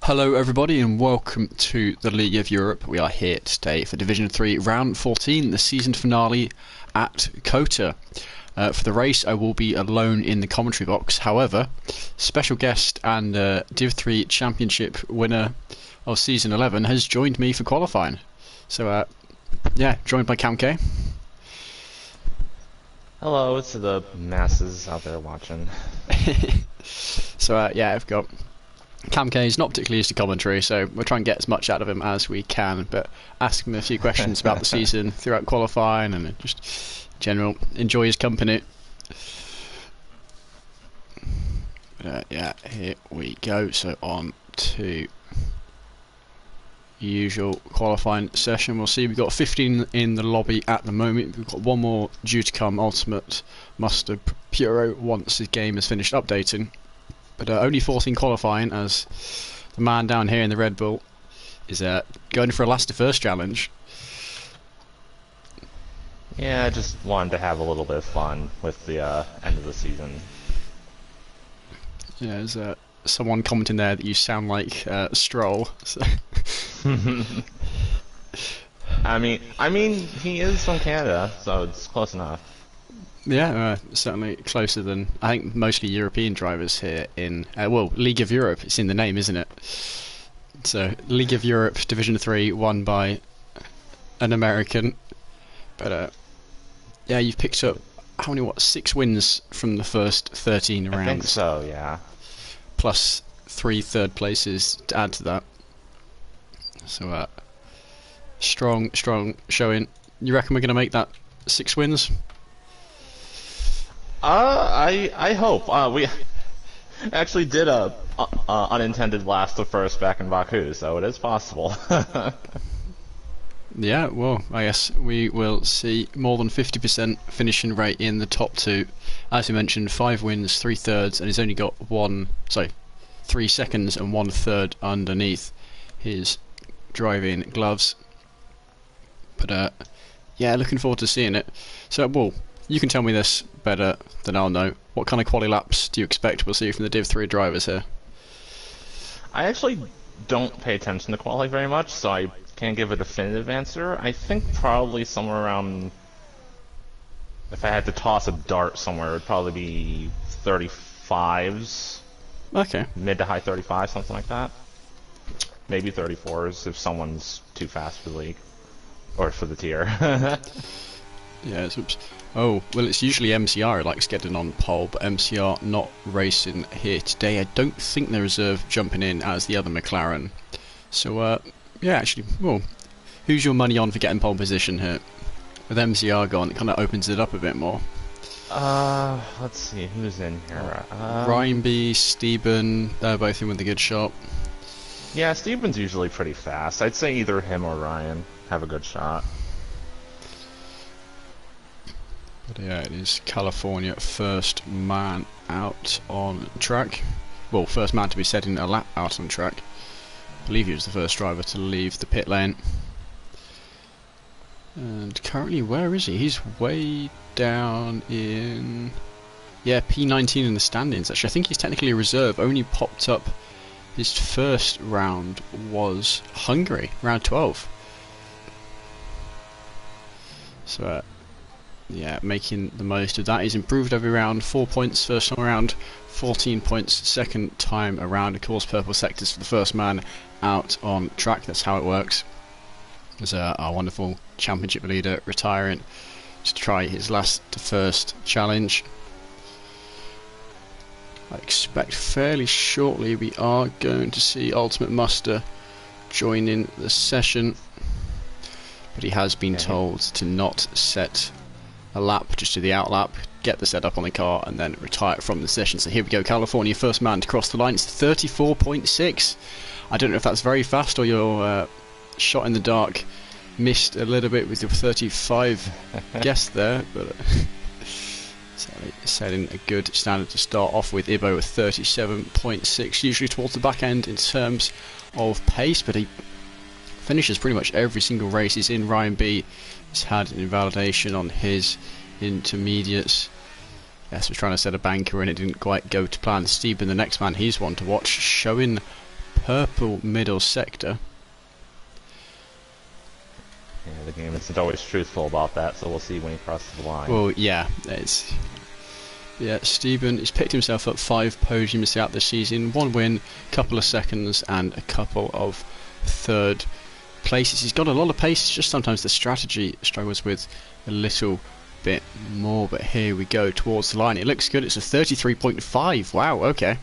Hello everybody and welcome to the League of Europe. We are here today for Division 3 Round 14, the season finale at Kota. For the race I will be alone in the commentary box. However, special guest and Div 3 Championship winner of Season 11 has joined me for qualifying. So yeah, joined by Cam K. Hello to the masses out there watching. So yeah, I've got Cam K is not particularly used to commentary, so we'll try and get as much out of him as we can, but ask him a few questions about the season throughout qualifying and just general enjoy his company. But, yeah, here we go. So on to usual qualifying session. We'll see we've got 15 in the lobby at the moment. We've got one more due to come, Ultimate Muster Puro, once the game has finished updating. But only 14 qualifying, as the man down here in the Red Bull is going for a last to first challenge. Yeah, I just wanted to have a little bit of fun with the end of the season. Yeah, there's someone commenting there that you sound like Stroll. So. I mean, he is from Canada, so it's close enough. Yeah, certainly closer than I think mostly European drivers here in well, League of Europe. It's in the name, isn't it? So League of Europe Division 3 won by an American. But yeah, you've picked up how many? 6 wins from the first 13 rounds. I think so, yeah. Plus 3 third places to add to that. So strong showing. You reckon we're going to make that 6 wins? I hope. We actually did a unintended last to first back in Baku, so it is possible. Yeah, well, I guess we will see. More than 50% finishing rate in the top 2. As you mentioned, 5 wins, 3 thirds, and he's only got 3 seconds and 1 third underneath his driving gloves. But yeah, looking forward to seeing it. So, well, you can tell me this better than I'll know. What kind of quali laps do you expect we'll see from the Div 3 drivers here? I actually don't pay attention to quali very much, so I can't give a definitive answer. I think probably somewhere around, if I had to toss a dart somewhere, it would probably be 35s. Okay. Mid to high 35s, something like that. Maybe 34s if someone's too fast for the league. Or for the tier. Yeah, oops. Oh, well, it's usually MCR who likes getting on pole, but MCR not racing here today. I don't think they reserve jumping in as the other McLaren. So, yeah, actually, well, who's your money on for getting pole position here? With MCR gone, it kind of opens it up a bit more. Let's see, who's in here? Ryan B, Steben, they're both in with a good shot. Yeah, Steben's usually pretty fast. I'd say either him or Ryan have a good shot. But yeah, it is California first man out on track. Well, first man to be setting a lap out on track. I believe he was the first driver to leave the pit lane. And currently, where is he? He's way down in... yeah, P19 in the standings. Actually, I think he's technically a reserve. Only popped up his first round was Hungary, round 12. So, yeah, making the most of that. He's improved every round. 4 points first time around, 14 points second time around. Of course, purple sectors for the first man out on track. That's how it works. There's our wonderful championship leader retiring to try his last to first challenge. I expect fairly shortly we are going to see Ultimate Muster joining the session, but he has been told to not set a lap, just do the out lap, get the setup on the car, and then retire from the session. So here we go, California, first man to cross the line. It's 34.6. I don't know if that's very fast or your shot in the dark missed a little bit with your 35 guess there, but setting a good standard to start off with. Ibo with 37.6, usually towards the back end in terms of pace, but he finishes pretty much every single race he's in. Ryan B has had an invalidation on his intermediates. Yes, was trying to set a banker and it didn't quite go to plan. Steben, the next man, he's one to watch, showing purple middle sector. Yeah, the game isn't always truthful about that, so we'll see when he crosses the line. Well, yeah, Stephen has picked himself up 5 podiums throughout the season, 1 win, couple of seconds, and a couple of third places. He's got a lot of pace, it's just sometimes the strategy struggles with a little bit more, but here we go towards the line. It looks good, it's a 33.5, wow, okay.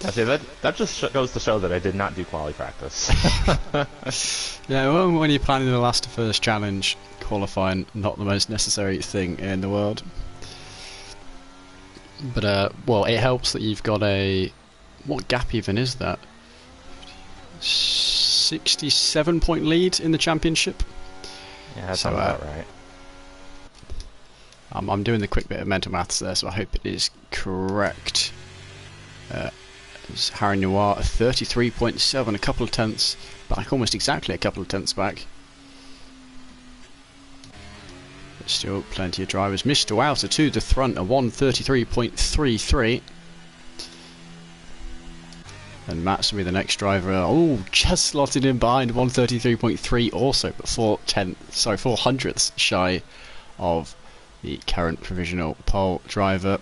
I see, that just goes to show that I did not do quality practice. Yeah, well, when you're planning the last to first challenge, qualifying not the most necessary thing in the world. But well, it helps that you've got a, what gap even is that? 67-point lead in the championship. Yeah, that sounds about right. I'm doing the quick bit of mental maths there, so I hope it is correct. Harry Noir 33.7, a couple of tenths back, almost exactly a couple of tenths back. But still plenty of drivers. Mr. Wouter to the front, a 133.33. And Matt's will be the next driver. Oh, just slotted in behind 133.3 also, but 4 hundredths shy of the current provisional pole driver.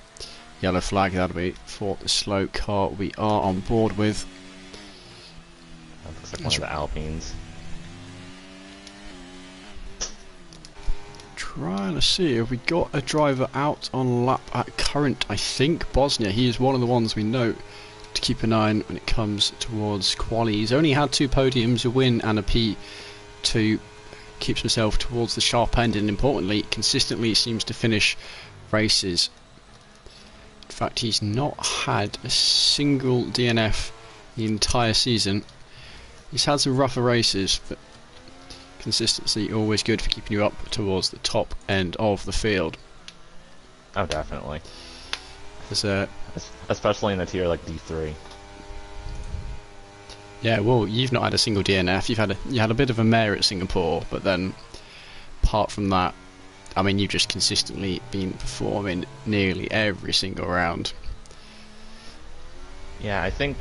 Yellow flag, that'll be for the slow car we are on board with. That looks like one of the Alpines. Trying to see if we got a driver out on lap at current. I think Bosnia, he is one of the ones we know to keep an eye on when it comes towards quali. He's only had 2 podiums, a win and a P2. Keeps himself towards the sharp end, and importantly, consistently seems to finish races. In fact, he's not had a single DNF the entire season. He's had some rougher races, but consistency always good for keeping you up towards the top end of the field. Oh, definitely. Especially in a tier like D3. Yeah, well, you've not had a single DNF. You had a bit of a mare at Singapore, but then apart from that, I mean, you've just consistently been performing nearly every single round. Yeah, I think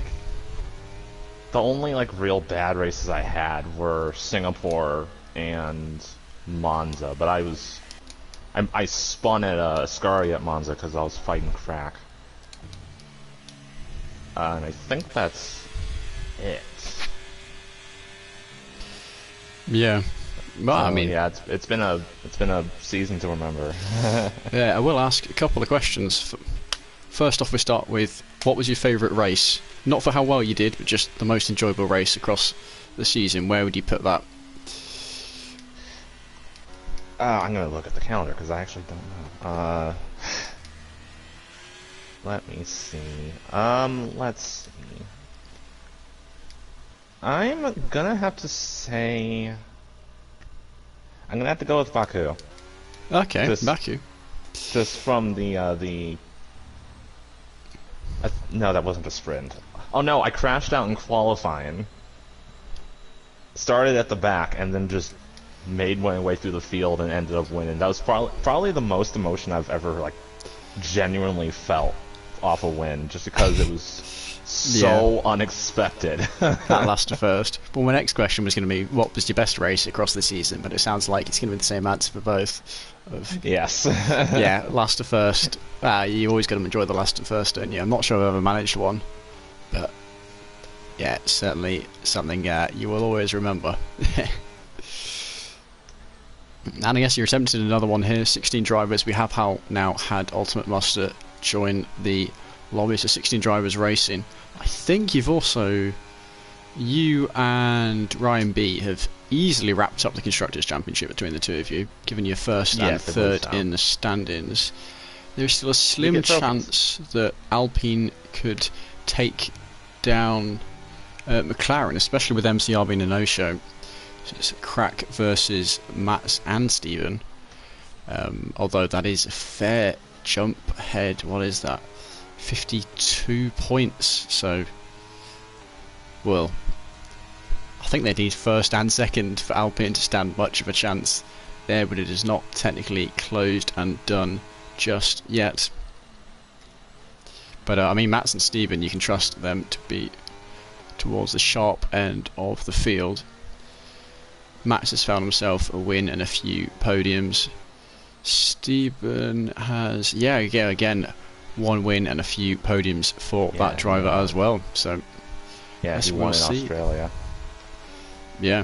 the only like real bad races I had were Singapore and Monza, but I spun at Ascari at Monza because I was fighting crack. And I think that's it. Yeah. Well, I mean, yeah, it's been a season to remember. Yeah, I will ask a couple of questions. First off, we start with, what was your favourite race? Not for how well you did, but just the most enjoyable race across the season. Where would you put that? I'm gonna look at the calendar because I actually don't know. Let me see. Let's see. I'm gonna have to say, I'm gonna have to go with Baku. Okay, Baku. Just from no, that wasn't a sprint. Oh no, I crashed out in qualifying. Started at the back and then just made my way through the field and ended up winning. That was probably the most emotion I've ever like genuinely felt off a win, just because it was so unexpected. That last to first. Well, my next question was going to be, what was your best race across the season? But it sounds like it's going to be the same answer for both. Yes. Yeah, last to first. You always got to enjoy the last to first, don't you? I'm not sure I've ever managed one, but yeah, it's certainly something you will always remember. And I guess you're attempting another one here. 16 drivers. We have now had Ultimate Muster join the lobby, so 16 drivers racing. I think you and Ryan B have easily wrapped up the Constructors' Championship between the two of you, given your first and third in the standings. There's still a slim chance that Alpine could take down McLaren, especially with MCR being a no-show. So it's Crack versus Matt and Steven. Although that is a fair jump ahead. What is that? 52 points. So, well, I think they need first and second for Alpine to stand much of a chance there, but it is not technically closed and done just yet. But I mean, Mats and Steven, you can trust them to be towards the sharp end of the field. Mats has found himself a win and a few podiums. Steven has, again, one win and a few podiums for that driver as well. So, yeah, he won in Australia. Yeah.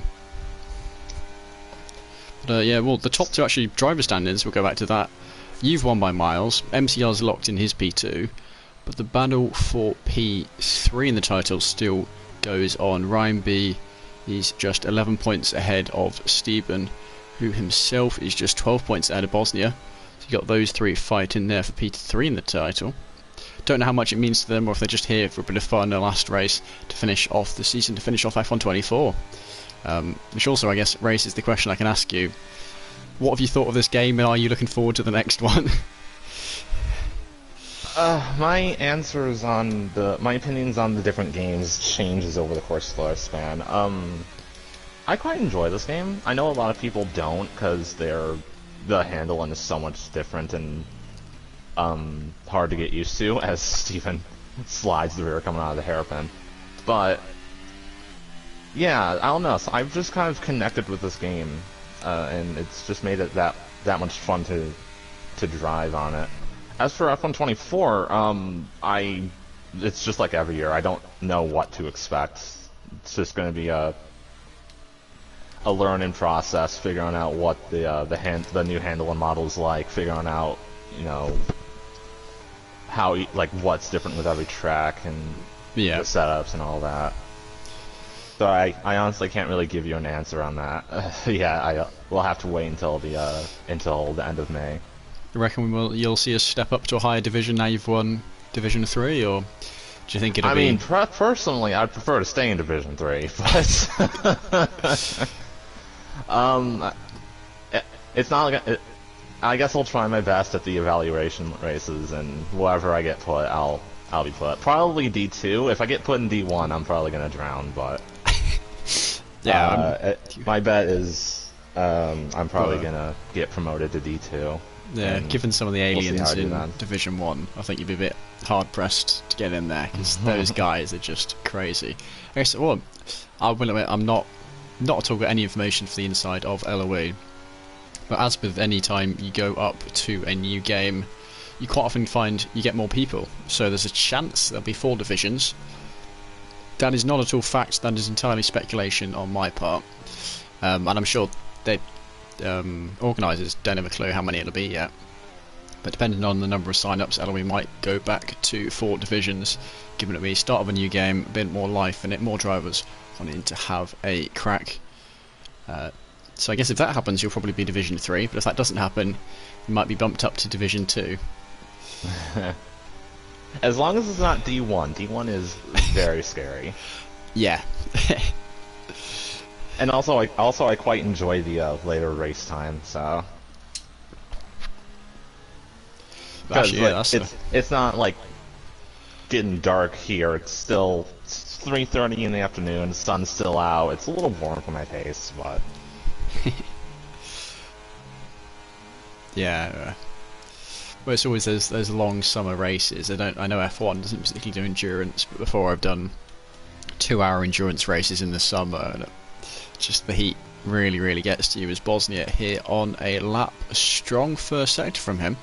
But, well, the top two actually driver standings, we'll go back to that. You've won by miles. MCR's locked in his P2. But the battle for P3 in the title still goes on. Ryan B is just 11 points ahead of Steven, who himself is just 12 points ahead of Bosnia. So you got those three fighting there for P3 in the title. Don't know how much it means to them, or if they're just here for a bit of fun, the last race to finish off the season, to finish off F1 24. Which also, I guess, raises the question I can ask you. What have you thought of this game, and are you looking forward to the next one? My answers on my opinions on the different games changes over the course of the lifespan. I quite enjoy this game. I know a lot of people don't, because the handling is so much different and hard to get used to as Steven slides the rear coming out of the hairpin. But yeah, I don't know. So I've just kind of connected with this game, and it's just made it that much fun to drive on it. As for F1 24, it's just like every year. I don't know what to expect. It's just going to be a learning process, figuring out what the new handling model is like, figuring out, you know, how, like, what's different with every track and the setups and all that. So I honestly can't really give you an answer on that. We'll have to wait until the end of May. You reckon you'll see us step up to a higher division now you've won Division 3, or do you think it'll be... I mean, personally, I'd prefer to stay in Division 3, but... it's not like... I guess I'll try my best at the evaluation races, and wherever I get put, I'll be put. Probably D2. If I get put in D1, I'm probably gonna drown, but... my bet is I'm probably gonna get promoted to D2. Yeah, given some of the aliens in Division 1, I think you'd be a bit hard-pressed to get in there, because those guys are just crazy. Okay, so, well, I will admit, I'm not at all got any information for the inside of LOE, but as with any time you go up to a new game, you quite often find you get more people, so there's a chance there'll be 4 divisions. That is not at all fact, that is entirely speculation on my part, and I'm sure they... organisers don't have a clue how many it'll be yet, but depending on the number of sign-ups, LOE might go back to 4 divisions, given it be start of a new game, a bit more life in it, more drivers wanting to have a crack. So I guess if that happens, you'll probably be Division 3, but if that doesn't happen, you might be bumped up to Division 2. As long as it's not D1. D1 is very scary. Yeah. And also I quite enjoy the later race time, so. Actually, yeah, it's not like getting dark here. It's still 3:30 in the afternoon. The sun's still out. It's a little warm for my taste, but. Yeah. Well, it's always those long summer races. I know F1 doesn't particularly do endurance, but before I've done 2-hour endurance races in the summer, and just the heat really gets to you. As Bosnia here on a lap, a strong first sector from him.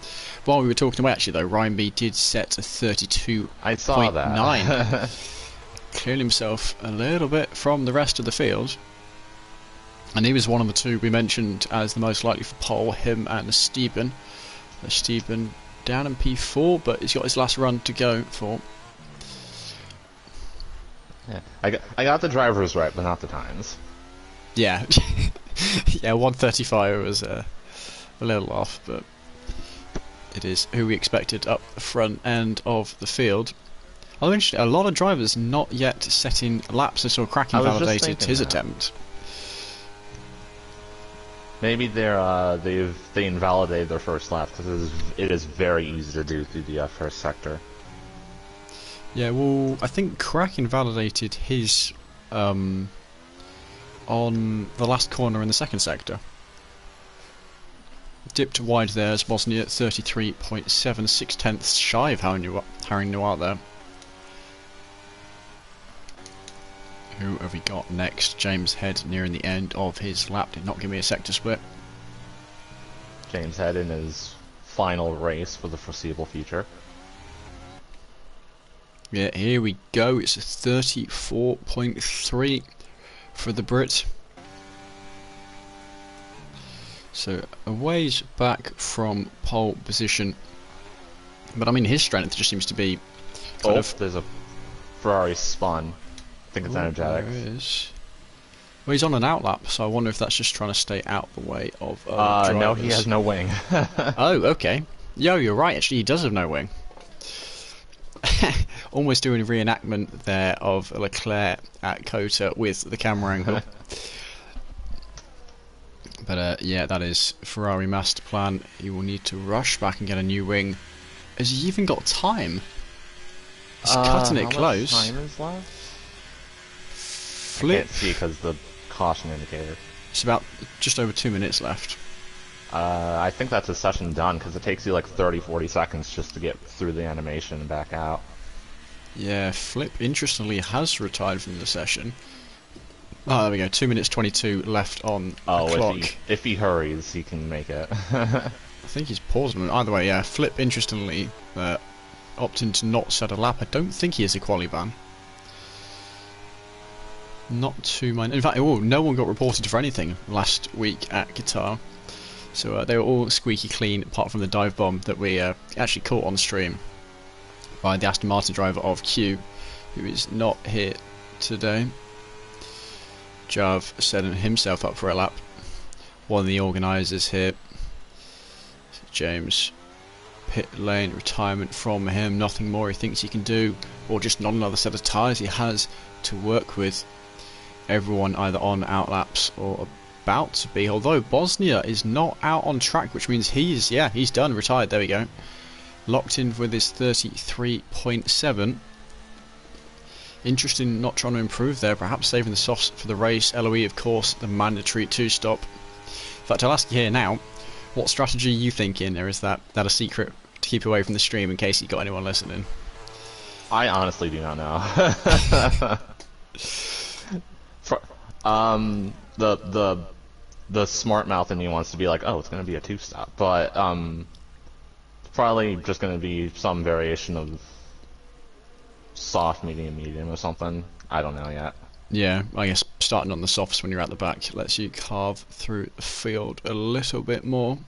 While we were talking away, actually, though, Ryan B did set a 32.9. I saw that. Clearing himself a little bit from the rest of the field. And he was one of the 2 we mentioned as the most likely for pole, him and Steven. Steven down in P4, but he's got his last run to go for. Yeah, I got the drivers right, but not the times. Yeah. Yeah, 135 was a little off, but it is who we expected up the front end of the field. Although interesting, a lot of drivers not yet setting laps. I saw Kraken validated his attempt. Maybe they invalidated their first lap, because it is very easy to do through the first sector. Yeah, well, I think Kraken validated his on the last corner in the second sector. dipped wide there as Bosnia 33.7, 6/10 shy of Harry Noir there. Who have we got next? James Head nearing the end of his lap. Did not give me a sector split. James Head in his final race for the foreseeable future. Yeah, here we go. It's a 34.3 for the Brit. So a ways back from pole position. But I mean, his strength just seems to be kind of... There's a Ferrari spun. I think it's energetic. There is. Well, he's on an outlap, so I wonder if that's just trying to stay out the way of no, he has no wing. Oh, okay. Yo, you're right, actually, he does have no wing. Almost doing a reenactment there of Leclerc at Cota with the camera angle. But yeah, that is Ferrari master plan. He will need to rush back and get a new wing. Has he even got time? He's cutting it close. How much time is left? Flip. I can't see because the caution indicator. It's about just over 2 minutes left. I think that's a session done because it takes you like 30-40 seconds just to get through the animation and back out. Yeah, Flip interestingly has retired from the session. Oh, there we go. 2 minutes 22 left on the clock. If he hurries, he can make it. I think he's paused. Either way, yeah. Flip interestingly opting to not set a lap. I don't think he is a quali ban. Not to my... In fact, no one got reported for anything last week at Qatar. So they were all squeaky clean, apart from the dive bomb that we actually caught on stream by the Aston Martin driver of Q, who is not here today. Jav setting himself up for a lap. One of the organisers here. James, pit lane, retirement from him, nothing more he thinks he can do, or just not another set of tyres he has to work with. Everyone either on outlaps or about to be, although Bosnia is not out on track, which means he's done, retired, there we go. Locked in with his 33.7. Interesting, not trying to improve there, perhaps saving the softs for the race. LOE, of course, the mandatory 2-stop. In fact, I'll ask you here now, what strategy are you thinking, or is that a secret to keep away from the stream in case you got anyone listening? I honestly do not know. The smart mouth in me wants to be like, oh, it's going to be a 2-stop, but probably just going to be some variation of soft, medium, or something. I don't know yet. Yeah, I guess starting on the softs when you're at the back lets you carve through the field a little bit more.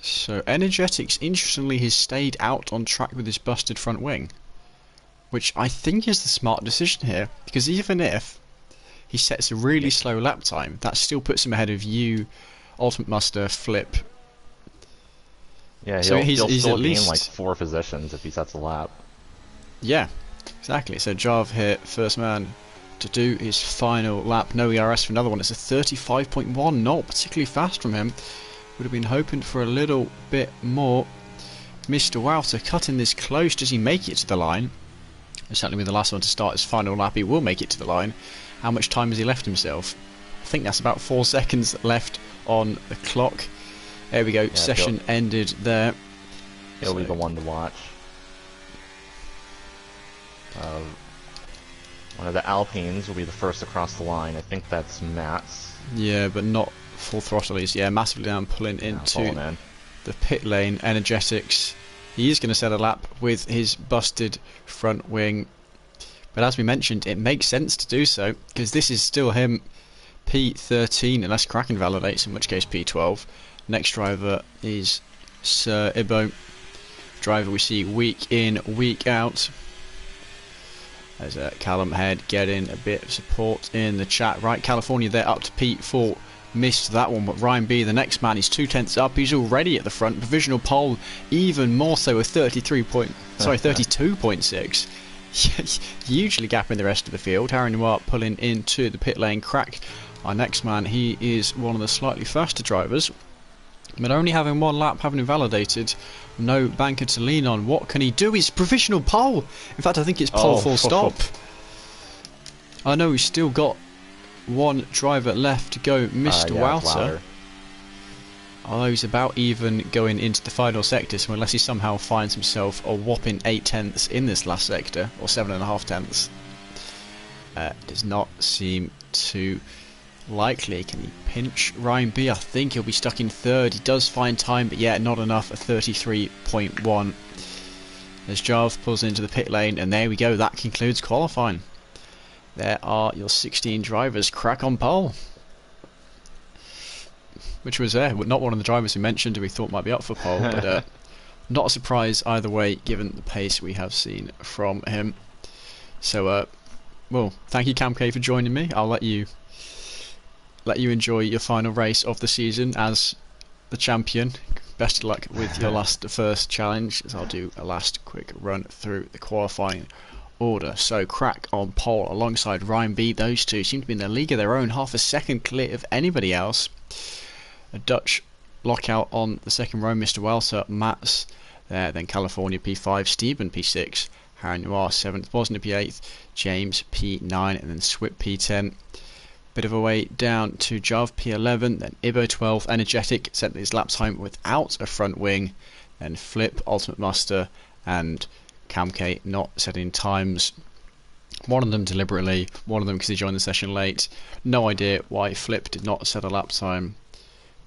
So Energetics, interestingly, has stayed out on track with his busted front wing, which I think is the smart decision here, because even if he sets a really slow lap time, that still puts him ahead of you, Ultimate Muster, Flip. Yeah, so he'll still at least gain like 4 positions if he sets a lap. Yeah, exactly. So Jav here, first man to do his final lap. No ERS for another one. It's a 35.1, not particularly fast from him. Would have been hoping for a little bit more. Mr. Wouter cutting this close. Does he make it to the line? Certainly with the last one to start his final lap, he will make it to the line. How much time has he left himself? I think that's about 4 seconds left on the clock. There we go, yeah, session ended there. He'll be the one to watch. One of the Alpines will be the first across the line. I think that's Matt's. Yeah, but not full throttle. He's massively down, pulling into the pit lane. Energetics. He is going to set a lap with his busted front wing. But as we mentioned, it makes sense to do so, because this is still him, P13, unless Kraken validates, in which case P12. Next driver is Sir Ibo. Driver we see week in, week out. There's Callum Head getting a bit of support in the chat. Right, California there up to P4. Missed that one, but Ryan B, the next man, is 2/10 up. He's already at the front. Provisional pole, even more so, with 32.6. Hugely gapping the rest of the field. Harry Noir pulling into the pit lane. Crack, our next man, he is one of the slightly faster drivers, but only having one lap, having invalidated, no banker to lean on. What can he do? He's provisional pole. In fact, I think it's pole full stop. I know he's still got one driver left to go, Mr. Wouter. although he's about even going into the final sector, so unless he somehow finds himself a whopping 8 tenths in this last sector, or 7.5 tenths, does not seem too likely. Can he pinch Ryan B? I think he'll be stuck in third. He does find time, but yeah, not enough at 33.1. As Jarve pulls into the pit lane, and there we go, that concludes qualifying. There are your 16 drivers. Crack on pole. Which was not one of the drivers we mentioned who we thought might be up for pole, but not a surprise either way, given the pace we have seen from him. So, well, thank you Cam K for joining me. I'll let you enjoy your final race of the season as the champion. Best of luck with your first challenge, as I'll do a last quick run through the qualifying order. So Crack on pole alongside Ryan B. Those two seem to be in a league of their own, half a second clear of anybody else. A Dutch lockout on the second row, Mr. Welser, Mats there, then California P5, Stephen P6, Harry Noir 7th, Bosnia P8, James P9, and then Swip P10. Bit of a way down to Jav P11, then Ibo 12, Energetic, set his lap time without a front wing, then Flip, Ultimate Muster, and Camk not setting times. One of them deliberately, one of them because he joined the session late. No idea why Flip did not set a lap time.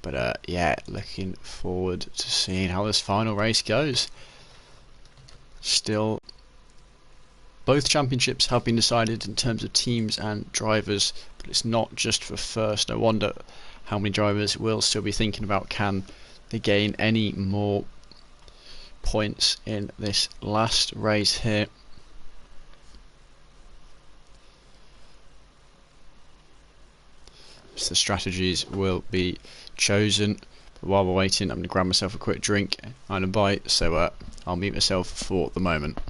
But yeah, looking forward to seeing how this final race goes. Still, both championships have been decided in terms of teams and drivers, but it's not just for first. No wonder how many drivers will still be thinking about can they gain any more points in this last race here. So the strategies will be chosen. But while we're waiting, I'm going to grab myself a quick drink and a bite, so I'll mute myself for the moment.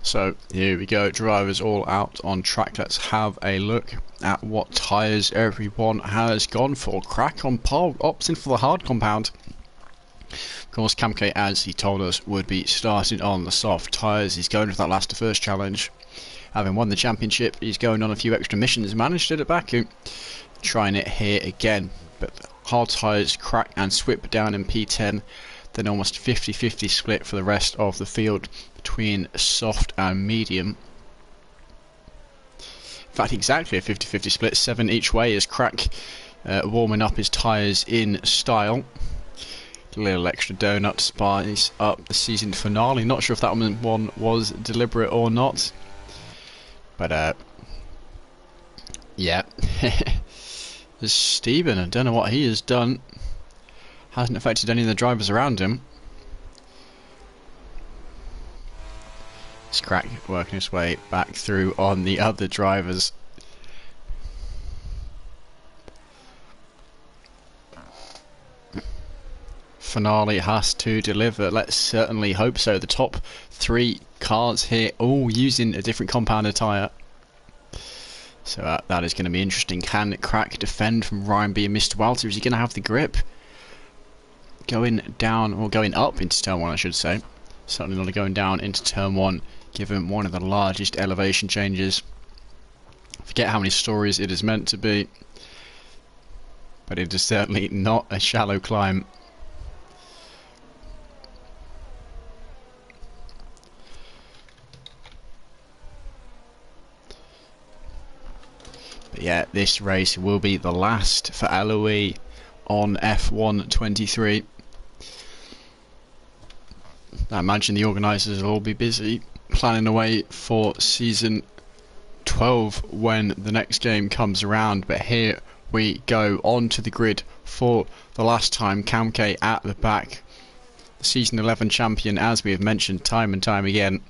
So here we go, drivers all out on track. Let's have a look at what tyres everyone has gone for. Crack on pole, opting for the hard compound. Of course, Camk, as he told us, would be starting on the soft tyres. He's going for that last to first challenge. Having won the championship, he's going on a few extra missions. Managed it at Baku. Trying it here again. But hard tyres, Crack and Swip down in P10. Then almost 50-50 split for the rest of the field between soft and medium. In fact, exactly a 50-50 split, 7 each way as Crack warming up his tyres in style. A little extra donut to spice up the season finale. Not sure if that one was deliberate or not. But yeah. There's Stephen, I don't know what he has done. Hasn't affected any of the drivers around him. It's Crack working his way back through on the other drivers. Finale has to deliver. Let's certainly hope so. The top 3 cars here all using a different compound tyre. So that is going to be interesting. Can Crack defend from Ryan B and Mr. Walter? Is he going to have the grip? Going down, or going up into turn 1 I should say. Certainly not going down into turn 1, given one of the largest elevation changes. Forget how many stories it is meant to be. But it is certainly not a shallow climb. But yeah, this race will be the last for Eloise on F1 23. I imagine the organisers will all be busy planning away for season 12 when the next game comes around. But here we go onto the grid for the last time. Camk at the back. Season 11 champion, as we have mentioned time and time again,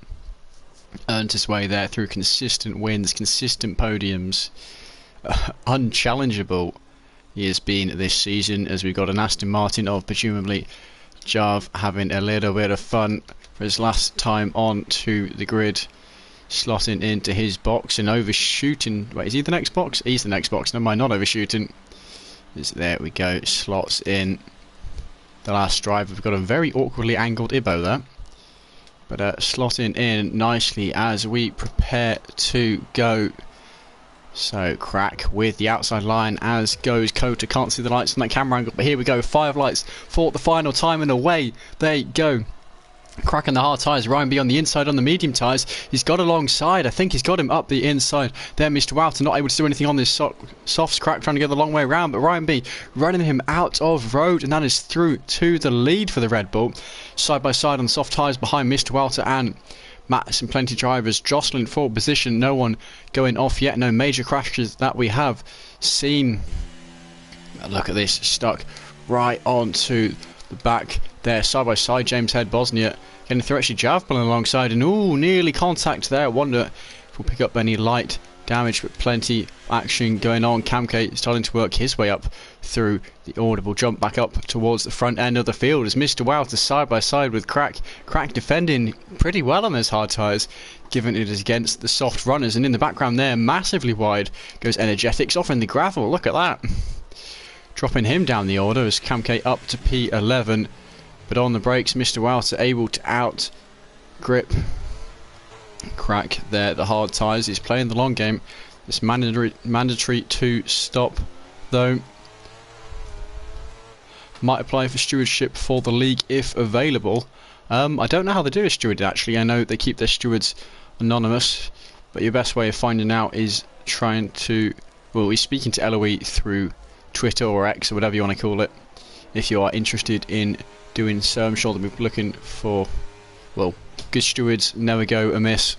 earned his way there through consistent wins, consistent podiums. Unchallengeable he has been this season, as we've got an Aston Martin of presumably Jav having a little bit of fun for his last time on to the grid, slotting into his box and overshooting. Wait, is he the next box? He's the next box. Never mind, not overshooting. There we go, slots in the last driver. We've got a very awkwardly angled Ibo there, but slotting in nicely as we prepare to go. So Crack with the outside line, as goes Kota. Can't see the lights on that camera angle, but here we go. 5 lights for the final time, and away they go. Crack on the hard tyres, Ryan B on the inside on the medium tyres. He's got alongside, I think he's got him up the inside there. Mr. Wouter not able to do anything on this softs. Crack trying to go the long way around, but Ryan B running him out of road, and that is through to the lead for the Red Bull. Side by side on the soft tyres behind Mr. Wouter and Matt and plenty drivers jostling for position. No one going off yet, no major crashes that we have seen. Look at this, stuck right onto the back there, side by side. James Head, Bosnia getting through. Actually Jav pulling alongside, and ooh, nearly contact there. I wonder if we'll pick up any light damage, but plenty action going on. Camke starting to work his way up through the audible jump back up towards the front end of the field as Mr. Wouter side by side with Crack defending pretty well on those hard tyres, given it is against the soft runners. And in the background there, massively wide, goes Energetics offering the gravel. Look at that, dropping him down the order as Camke up to P11, but on the brakes Mr. Wouter able to out grip Crack there. The hard tyres, he's playing the long game. It's mandatory to stop though. Might apply for stewardship for the league if available. I don't know how they do a steward actually. I know they keep their stewards anonymous, but your best way of finding out is trying to, well, he's speaking to LOE through Twitter or X or whatever you want to call it. If you are interested in doing so, I'm sure they'll be looking for, well, good stewards never go amiss,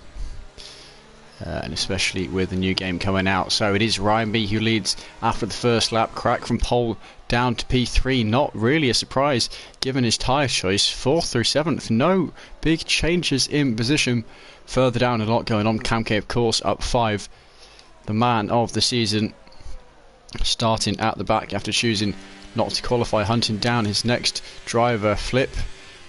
and especially with the new game coming out. So it is Ryan B who leads after the first lap. Crack from pole down to P3, not really a surprise given his tyre choice. 4th through 7th, no big changes in position. Further down, a lot going on. Camke of course up 5, the man of the season, starting at the back after choosing not to qualify, hunting down his next driver. Flip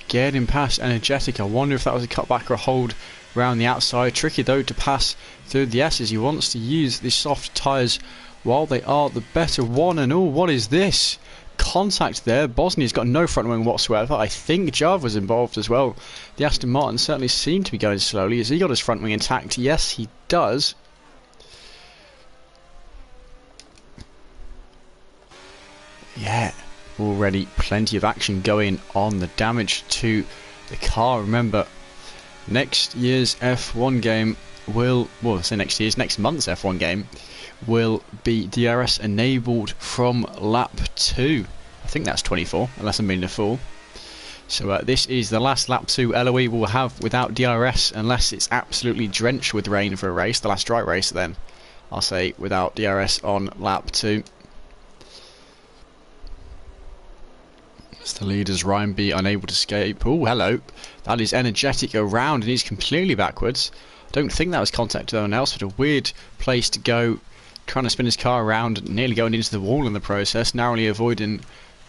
getting past Energetic. I wonder if that was a cutback or a hold around the outside. Tricky though to pass through the S's. He wants to use the soft tyres while they are the better one. And oh, what is this? Contact there. Bosnia's got no front wing whatsoever. I think Jav was involved as well. The Aston Martin certainly seemed to be going slowly. Has he got his front wing intact? Yes, he does. Yeah, already plenty of action going on. The damage to the car. Remember, next year's F1 game will, well, I say next month's F1 game will be DRS enabled from lap 2. I think that's 24, unless I'm being a fool. So this is the last lap 2 LOE will have without DRS, unless it's absolutely drenched with rain for a race. The last dry race then, I'll say without DRS on lap 2. The leaders, Ryan B unable to escape. Oh, hello. That is Energetic around, and he's completely backwards. I don't think that was contact to anyone else, but a weird place to go. Trying to spin his car around, nearly going into the wall in the process, narrowly avoiding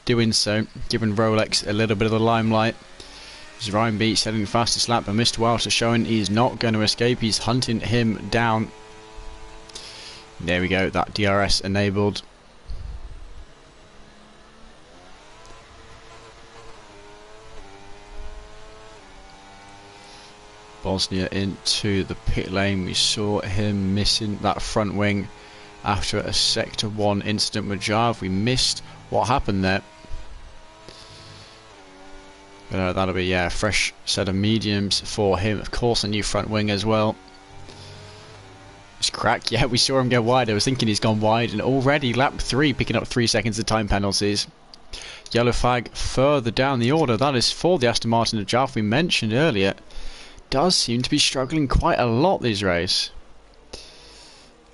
doing so, giving Rolex a little bit of the limelight. As Ryan B setting the fastest lap, but Mr. Wouter showing he's not going to escape. He's hunting him down. There we go, that DRS enabled. Bosnia into the pit lane. We saw him missing that front wing after a Sector 1 incident with Jav. We missed what happened there. But that'll be, yeah, a fresh set of mediums for him. Of course, a new front wing as well. It's Crack. Yeah, we saw him go wide. I was thinking he's gone wide, and already lap 3 picking up 3 seconds of time penalties. Yellow flag further down the order. That is for the Aston Martin of Jav we mentioned earlier. Does seem to be struggling quite a lot this race.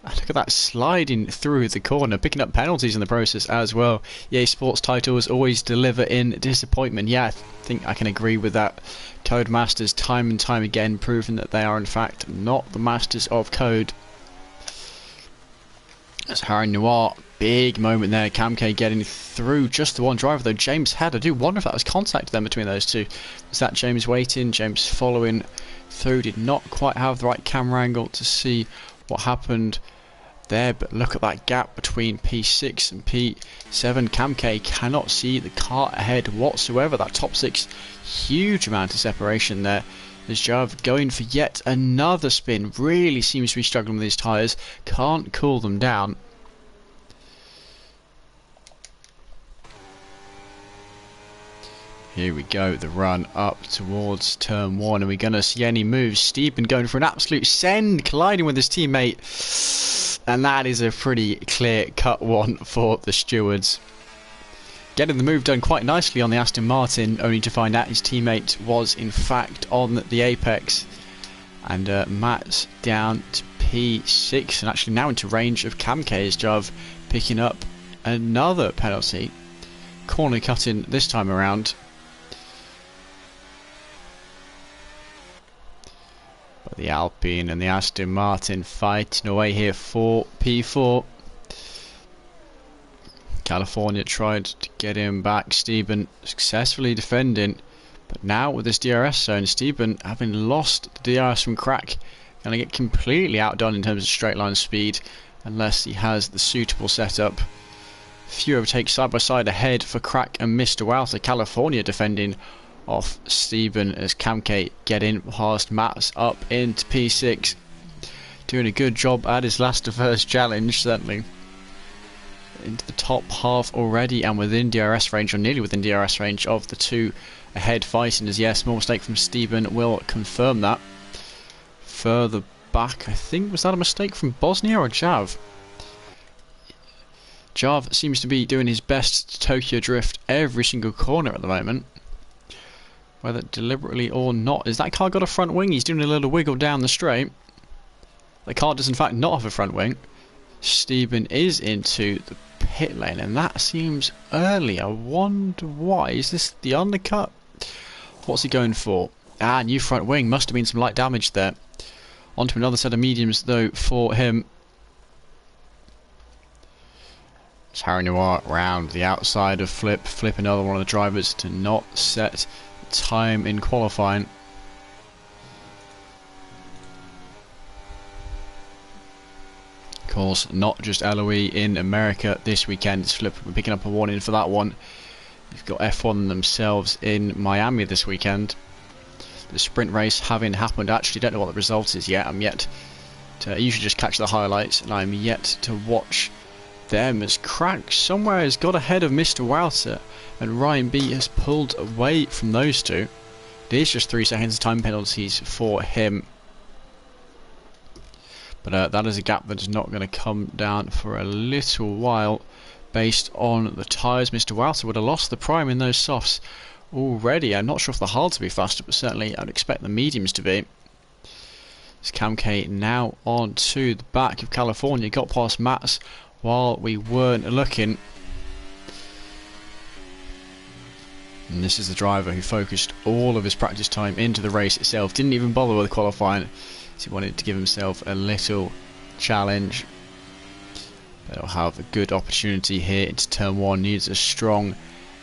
Look at that, sliding through the corner, picking up penalties in the process as well. EA Sports titles always deliver in disappointment. Yeah, I think I can agree with that. Codemasters time and time again proven that they are in fact not the masters of code. As Harry Noir, big moment there. Camke getting through just the one driver though. James Head, I do wonder if that was contact then between those two. Was that James waiting? James following through, did not quite have the right camera angle to see what happened there, but look at that gap between P6 and P7. Camke cannot see the car ahead whatsoever. That top six, huge amount of separation there. As Jav going for yet another spin, really seems to be struggling with his tyres, can't cool them down. Here we go, the run up towards turn one. Are we going to see any moves? Stephen going for an absolute send, colliding with his teammate. And that is a pretty clear-cut one for the stewards. Getting the move done quite nicely on the Aston Martin, only to find out his teammate was in fact on the apex. And Matt's down to P6 and actually now into range of Camke's Jav, picking up another penalty. Corner cutting this time around. But the Alpine and the Aston Martin fighting away here for P4. California tried to get him back. Stephen successfully defending. But now with this DRS zone, Stephen, having lost the DRS from Crack, going to get completely outdone in terms of straight line speed unless he has the suitable setup. Few overtakes side by side ahead for Crack and Mr. Walter. California defending off Stephen as Camke getting past Mats up into P6. Doing a good job at his last of first challenge, certainly. Into the top half already and within DRS range, or nearly within DRS range of the two ahead fighting. As yes, small mistake from Stephen will confirm that. Further back, I think, was that a mistake from Bosnia or Jav? Jav seems to be doing his best to Tokyo drift every single corner at the moment. Whether deliberately or not. Is that car got a front wing? He's doing a little wiggle down the straight. The car does in fact not have a front wing. Stephen is into the pit lane and that seems early. I wonder why. Is this the undercut? What's he going for? Ah, new front wing. Must have been some light damage there. Onto another set of mediums though for him. It's Harry Noir round the outside of Flip. Flip another one of the drivers to not set time in qualifying. Of course, not just LOE in America this weekend. It's Flip. We're picking up a warning for that one. We've got F1 themselves in Miami this weekend. The sprint race having happened. Actually, don't know what the result is yet. I'm yet to usually just catch the highlights, and I'm yet to watch them as Crack somewhere has got ahead of Mr. Walter, and Ryan B has pulled away from those two. It is just 3 seconds time penalties for him. But that is a gap that is not going to come down for a little while based on the tyres. Mr. Walter would have lost the prime in those softs already. I'm not sure if the hards will be faster, but certainly I'd expect the mediums to be. It's Camke now on to the back of California. Got past Mats while we weren't looking. And this is the driver who focused all of his practice time into the race itself. Didn't even bother with qualifying. He wanted to give himself a little challenge. But he'll have a good opportunity here into turn one. Needs a strong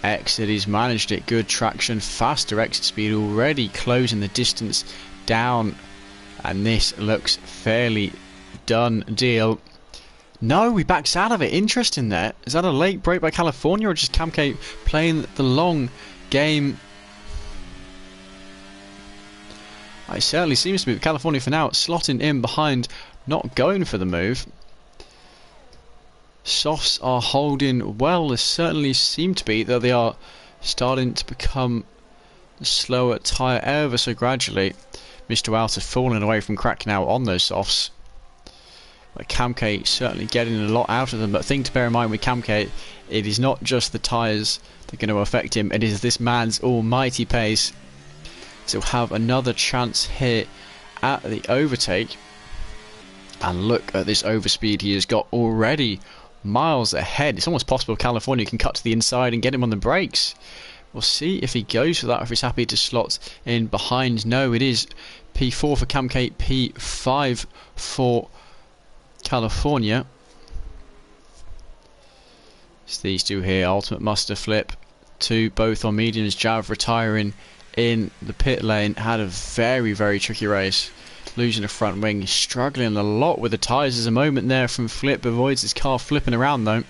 exit. He's managed it. Good traction. Faster exit speed. Already closing the distance down. And this looks fairly done deal. No, he backs out of it. Interesting there. Is that a late break by California or just Camke playing the long game? It certainly seems to be. California for now slotting in behind, not going for the move. Softs are holding well. There certainly seem to be, though they are starting to become the slower tyre ever so gradually. Mr. Walter falling away from Crack now on those softs. But Camke certainly getting a lot out of them. But thing to bear in mind with Camke, it is not just the tyres that are going to affect him. It is this man's almighty pace. So we'll have another chance here at the overtake. And look at this overspeed he has got already. Miles ahead. It's almost possible California can cut to the inside and get him on the brakes. We'll see if he goes for that, if he's happy to slot in behind. No, it is P4 for Camke, P5 for California. It's these two here. Ultimate Muster flip. Two, both on mediums. Jav retiring in the pit lane. Had a very, very tricky race. Losing the front wing. Struggling a lot with the tyres. There's a moment there from Flip. Avoids his car flipping around though.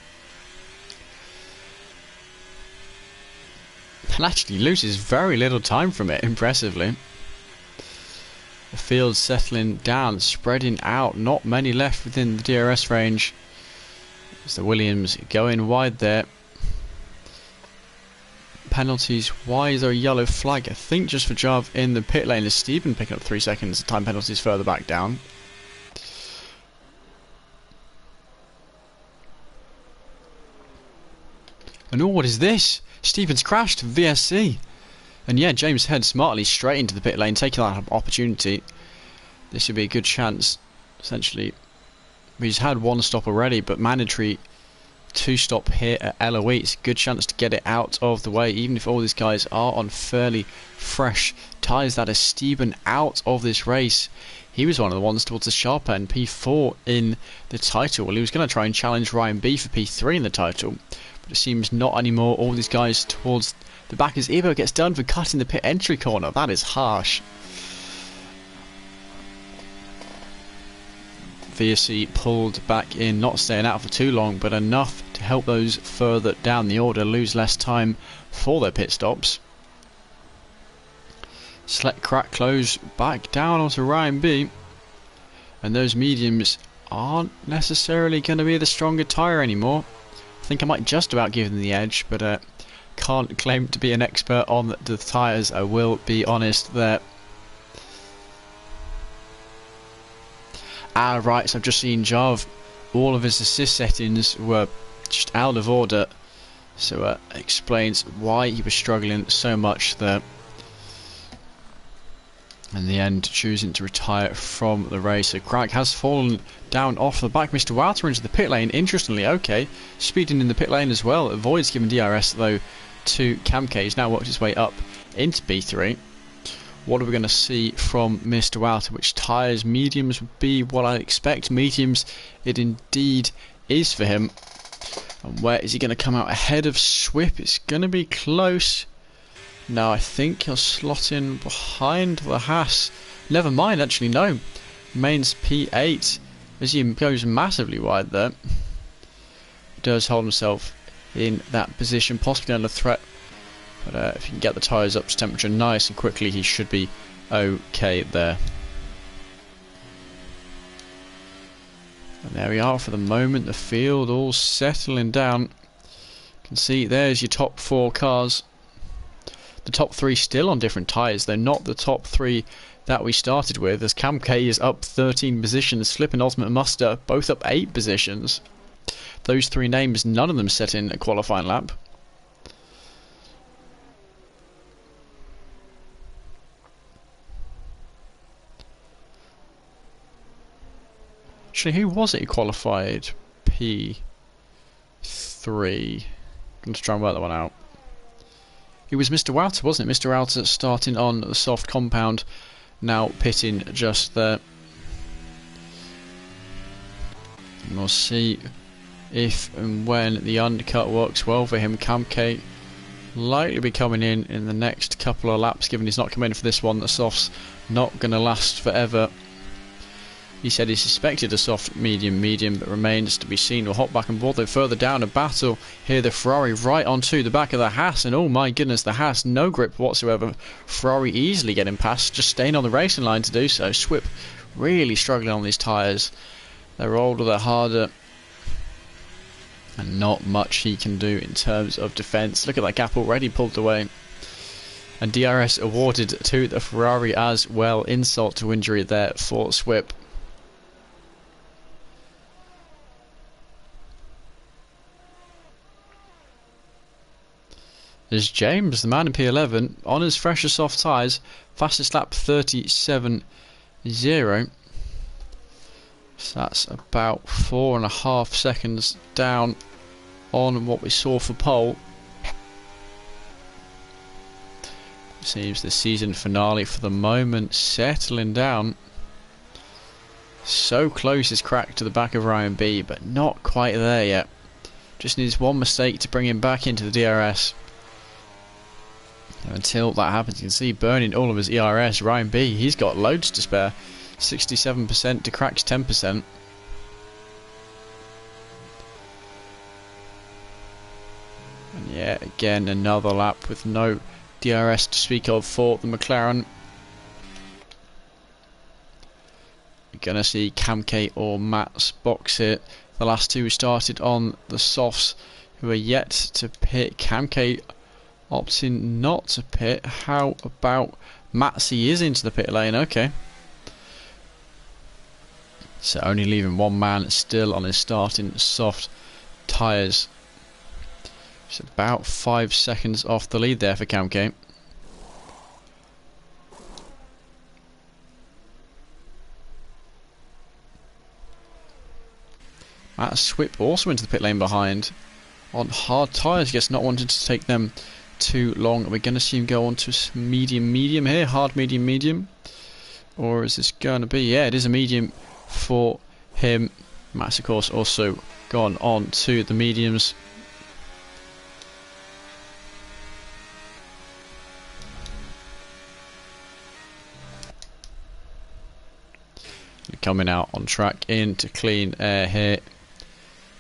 And actually loses very little time from it, impressively. The field settling down, spreading out. Not many left within the DRS range. As the Williams going wide there. Penalties. Why is there a yellow flag? I think just for Jav in the pit lane. Is Stephen picking up 3 seconds? Time penalties further back down. And oh, what is this? Stephen's crashed VSC. And yeah, James heads smartly straight into the pit lane, taking that opportunity. This should be a good chance. Essentially, he's had one stop already, but mandatory 2 stop here at LOE. It's a good chance to get it out of the way, even if all these guys are on fairly fresh tyres. That is Stephen out of this race. He was one of the ones towards the sharp end, P4 in the title. Well, he was going to try and challenge Ryan B for P3 in the title, but it seems not anymore. All these guys towards the back as Ebo gets done for cutting the pit entry corner. That is harsh. VSC pulled back in, not staying out for too long, but enough to help those further down the order lose less time for their pit stops. Select crack close back down onto Ryan B, and those mediums aren't necessarily going to be the stronger tyre anymore. I think I might just about give them the edge, but can't claim to be an expert on the tyres, I will be honest there. Right, so I've just seen Jav, all of his assist settings were just out of order, so explains why he was struggling so much there. In the end, choosing to retire from the race. So Crack has fallen down off the back. Mr. Walter into the pit lane, interestingly, okay, speeding in the pit lane as well, avoids giving DRS though to Camke. He's now worked his way up into B3. What are we going to see from Mr. Walter? Which tyres? Mediums would be what I expect. Mediums it indeed is for him. And where is he going to come out ahead of Swip? It's going to be close. No, I think he'll slot in behind the Haas. Never mind, actually, no. Mains P8 as he goes massively wide there. Does hold himself in that position, possibly under threat. But if he can get the tyres up to temperature nice and quickly, he should be okay there. And there we are for the moment. The field all settling down. You can see there's your top 4 cars. The top 3 still on different tyres. They're not the top 3 that we started with, as Camke is up 13 positions. Slip and Ultimate Muster both up 8 positions. Those 3 names, none of them set in a qualifying lap. Actually, who was it who qualified P3? I'm just trying to work that one out. It was Mr. Walter, wasn't it? Mr. Walter starting on the soft compound, now pitting just there. And we'll see if and when the undercut works well for him. Camke likely be coming in the next couple of laps, given he's not coming in for this one. The soft's not going to last forever. He said he suspected a soft medium, but remains to be seen. We'll hop back and forth, though further down a battle. Here the Ferrari right onto the back of the Haas, and oh my goodness, the Haas, no grip whatsoever. Ferrari easily getting past, just staying on the racing line to do so. Swip really struggling on these tyres. They're older, they're harder, and not much he can do in terms of defence. Look at that gap already pulled away. And DRS awarded to the Ferrari as well. Insult to injury there for Swip. There's James, the man in P11, on his fresher soft tyres, fastest lap 37.0. So that's about 4.5 seconds down on what we saw for pole. Seems the season finale for the moment settling down. So close is Crack to the back of Ryan B, but not quite there yet. Just needs one mistake to bring him back into the DRS. And until that happens, you can see burning all of his ERS. Ryan B, he's got loads to spare. 67% to Crack's 10%. And yeah, again another lap with no DRS to speak of for the McLaren. We're gonna see Camke or Matt's box it. The last two started on the softs, who are yet to pit. Camke opting not to pit. How about Matsy is into the pit lane? Okay. So only leaving one man still on his starting soft tyres. It's about 5 seconds off the lead there for Camke. Matt Swip also into the pit lane behind on hard tyres. Guess not wanting to take them too long. We're going to see him go on to medium here. Hard, medium. Or is this going to be? Yeah, it is a medium for him. Matt's of course also gone on to the mediums. Coming out on track into clean air here.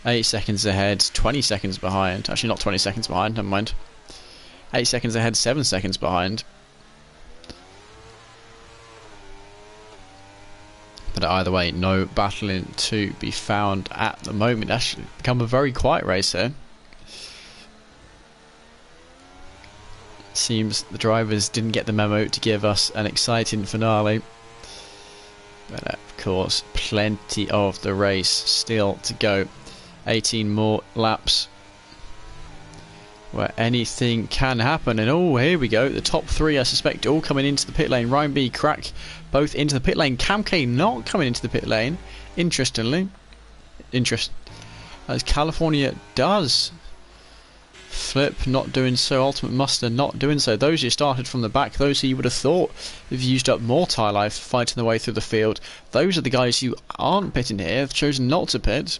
8 seconds ahead, 20 seconds behind. Actually, not 20 seconds behind, never mind. 8 seconds ahead, 7 seconds behind. But either way, no battling to be found at the moment. Actually, become a very quiet race here. Seems the drivers didn't get the memo to give us an exciting finale. But of course, plenty of the race still to go. 18 more laps where anything can happen. And oh, here we go. The top three, I suspect, all coming into the pit lane. Ryan B, Crack, both into the pit lane. Camke not coming into the pit lane. Interestingly. As California does. Flip not doing so. Ultimate Muster not doing so. Those who started from the back, those who you would have thought have used up more tyre life fighting their way through the field, those are the guys who aren't pitting here, have chosen not to pit.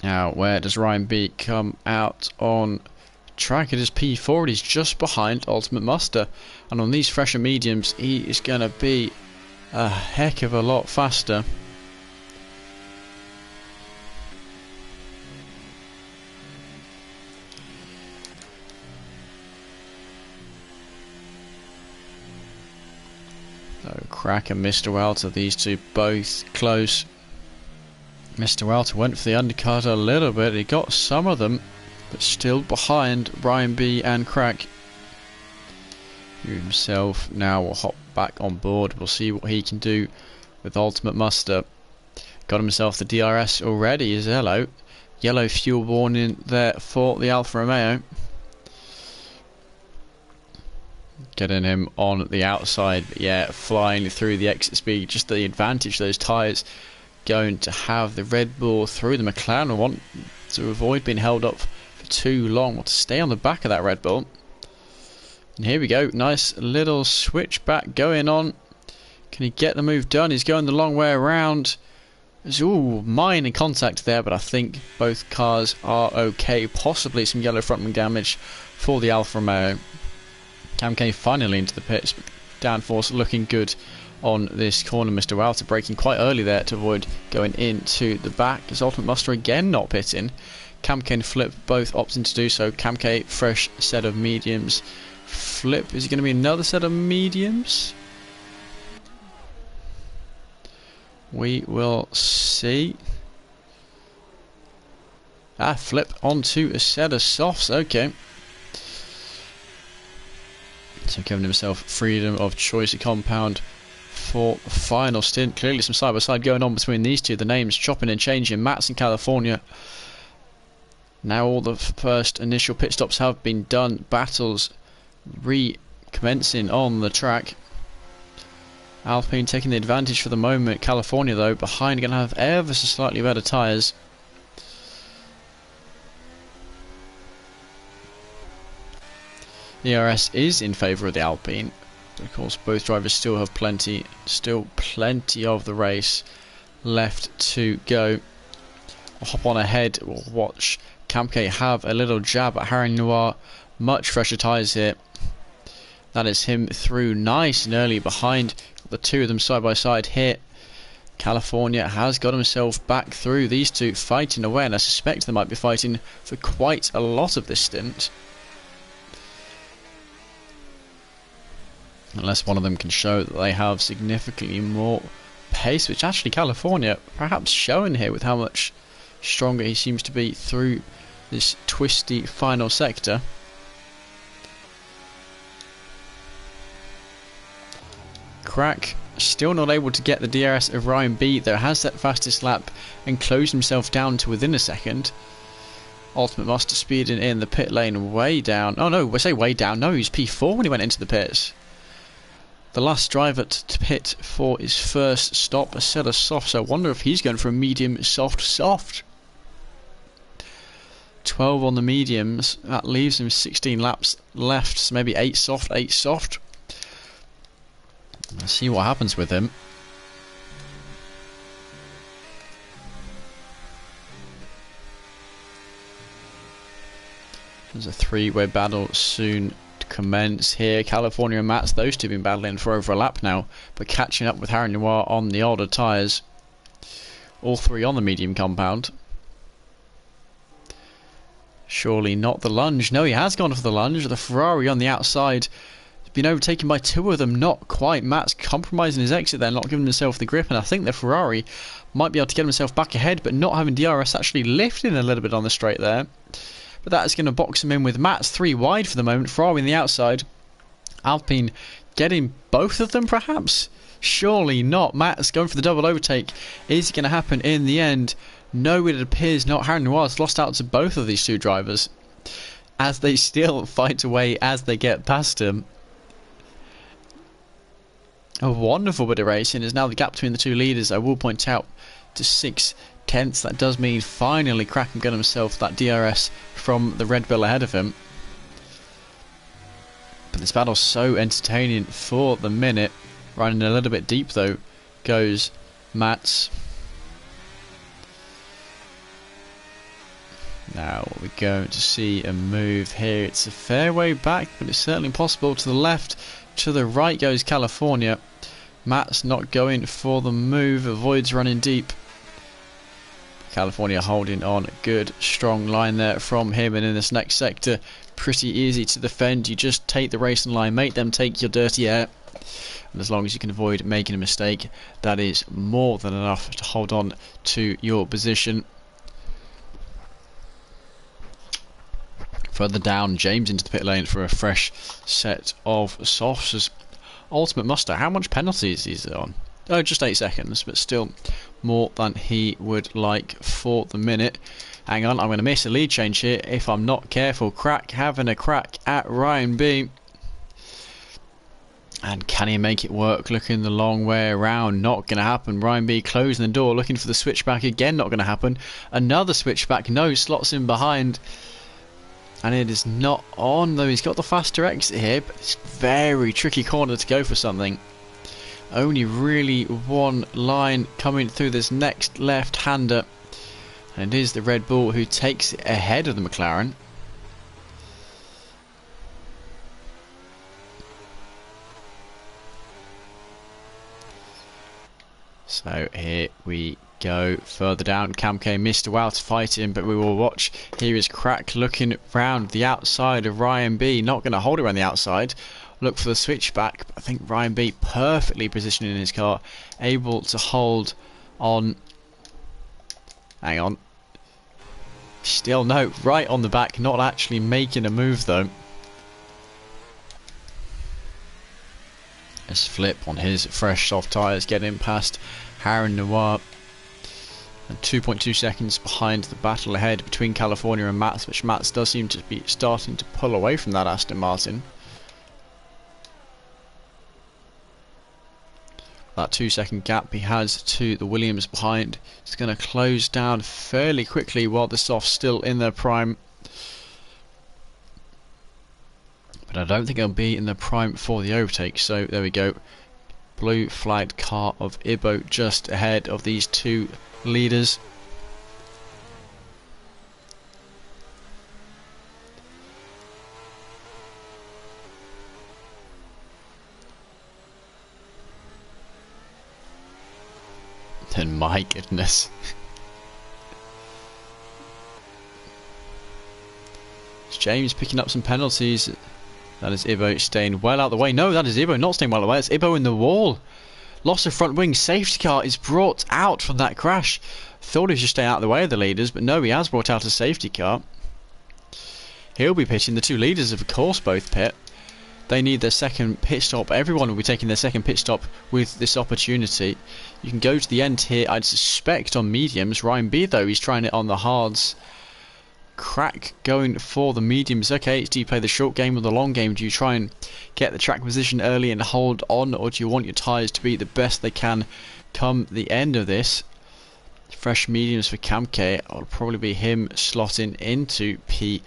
Now, where does Ryan B come out on track? It is P4, he's just behind Ultimate Muster. And on these fresher mediums, he is going to be a heck of a lot faster. So, Crack and Mr. Welter, these two both close. Mr. Welter went for the undercut a little bit. He got some of them, but still behind Ryan B and Crack. He himself now will hop back on board. We'll see what he can do with Ultimate Muster. Got himself the DRS already, is yellow. Yellow fuel warning there for the Alfa Romeo. Getting him on the outside, but yeah, flying through the exit speed. Just the advantage those tyres going to have. The Red Bull through the McLaren want to avoid being held up for too long, want to stay on the back of that Red Bull. And here we go, nice little switchback going on. Can he get the move done? He's going the long way around. There's minor contact there, but I think both cars are okay. Possibly some yellow front wing damage for the Alfa Romeo. Camke finally into the pits, but downforce looking good on this corner. Mr. Welter braking quite early there to avoid going into the back. As Ultimate Muster again not pitting. Camke and Flip both opting to do so. Camke, fresh set of mediums. Flip, is it going to be another set of mediums? We will see. Flip onto a set of softs, okay. So giving himself freedom of choice, a compound for the final stint. Clearly some side-by-side going on between these two. The names chopping and changing. Matt's in California. Now all the first initial pit stops have been done. Battles recommencing on the track. Alpine taking the advantage for the moment. California, though, behind, going to have ever so slightly better tyres. The DRS is in favour of the Alpine. But of course, both drivers still have plenty of the race left to go. We'll hop on ahead. We'll watch Kamke have a little jab at Harry Noir. Much fresher tyres here. That is him through nice and early behind. The two of them side by side here. California has got himself back through. These two fighting away, and I suspect they might be fighting for quite a lot of this stint. Unless one of them can show that they have significantly more pace, which actually California perhaps showing here with how much stronger he seems to be through this twisty final sector. Crack still not able to get the DRS of Ryan B, though has that fastest lap and closed himself down to within a second. Ultimate Master speeding in the pit lane way down. Oh no, I say way down. No, he was P4 when he went into the pits. The last driver to pit for his first stop, a set of soft, so I wonder if he's going for a medium soft. 12 on the mediums, that leaves him 16 laps left, so maybe 8 soft. Let's see what happens with him. There's a three-way battle soon to commence here. California and Mats, those two have been battling for over a lap now, but catching up with Harry Noir on the older tyres. All three on the medium compound. Surely not the lunge. No, he has gone for the lunge. The Ferrari on the outside been overtaken by two of them, not quite. Matt's compromising his exit there, not giving himself the grip, and I think the Ferrari might be able to get himself back ahead, but not having DRS actually lifting a little bit on the straight there. But that is going to box him in with Matt's 3 wide for the moment. Ferrari on the outside. Alpine getting both of them perhaps? Surely not. Matt's going for the double overtake. Is it going to happen in the end? No, it appears not. Harry Noir's lost out to both of these two drivers as they still fight away as they get past him. A wonderful bit of racing is now the gap between the two leaders. I will point out to 6/10. That does mean finally Kraken got himself that DRS from the Red Bull ahead of him. But this battle's so entertaining for the minute. Running a little bit deep though goes Mats. Now we're going to see a move here. It's a fair way back, but it's certainly possible. To the left, to the right goes California. Matt's not going for the move, avoids running deep. California holding on, good strong line there from him, and in this next sector pretty easy to defend. You just take the racing line, make them take your dirty air, and as long as you can avoid making a mistake, that is more than enough to hold on to your position. Further down, James into the pit lane for a fresh set of softs. Ultimate Muster, how much penalties is he on? Oh, just 8 seconds, but still more than he would like for the minute. Hang on, I'm going to miss a lead change here if I'm not careful. Crack having a crack at Ryan B. And can he make it work? Looking the long way around, not going to happen. Ryan B closing the door, looking for the switchback again, not going to happen. Another switchback, no, slots in behind. And it is not on, though he's got the faster exit here, but it's very tricky corner to go for something. Only really one line coming through this next left-hander, and it is the Red Bull who takes it ahead of the McLaren. So here we go. Further down, Kamke missed a while to fight him, but we will watch. Here is Crack looking round the outside of Ryan B. Not going to hold it around the outside. Look for the switchback. But I think Ryan B perfectly positioned in his car, able to hold on. Hang on. Still no, right on the back, not actually making a move though. Let's flip on his fresh soft tyres, getting past Harry Noir. And 2.2 seconds behind the battle ahead between California and Mats, which Mats does seem to be starting to pull away from that Aston Martin. that 2-second gap he has to the Williams behind. It's going to close down fairly quickly while the softs still in their prime. But I don't think it'll be in their prime for the overtake. So there we go. Blue flagged car of Ibo just ahead of these two leaders. And my goodness. It's James picking up some penalties. That is Ibo staying well out of the way. No, that is Ibo not staying well out of the way. It's Ibo in the wall. Loss of front wing. Safety car is brought out from that crash. Thought he was just staying out of the way of the leaders, but no, he has brought out a safety car. He'll be pitting. The two leaders, of course, both pit. They need their second pit stop. Everyone will be taking their second pit stop with this opportunity. You can go to the end here, I'd suspect, on mediums. Ryan B, though, he's trying it on the hards. Crack going for the mediums. Okay, do you play the short game or the long game? Do you try and get the track position early and hold on, or do you want your tyres to be the best they can come the end of this? Fresh mediums for Kamke. It'll probably be him slotting into P3.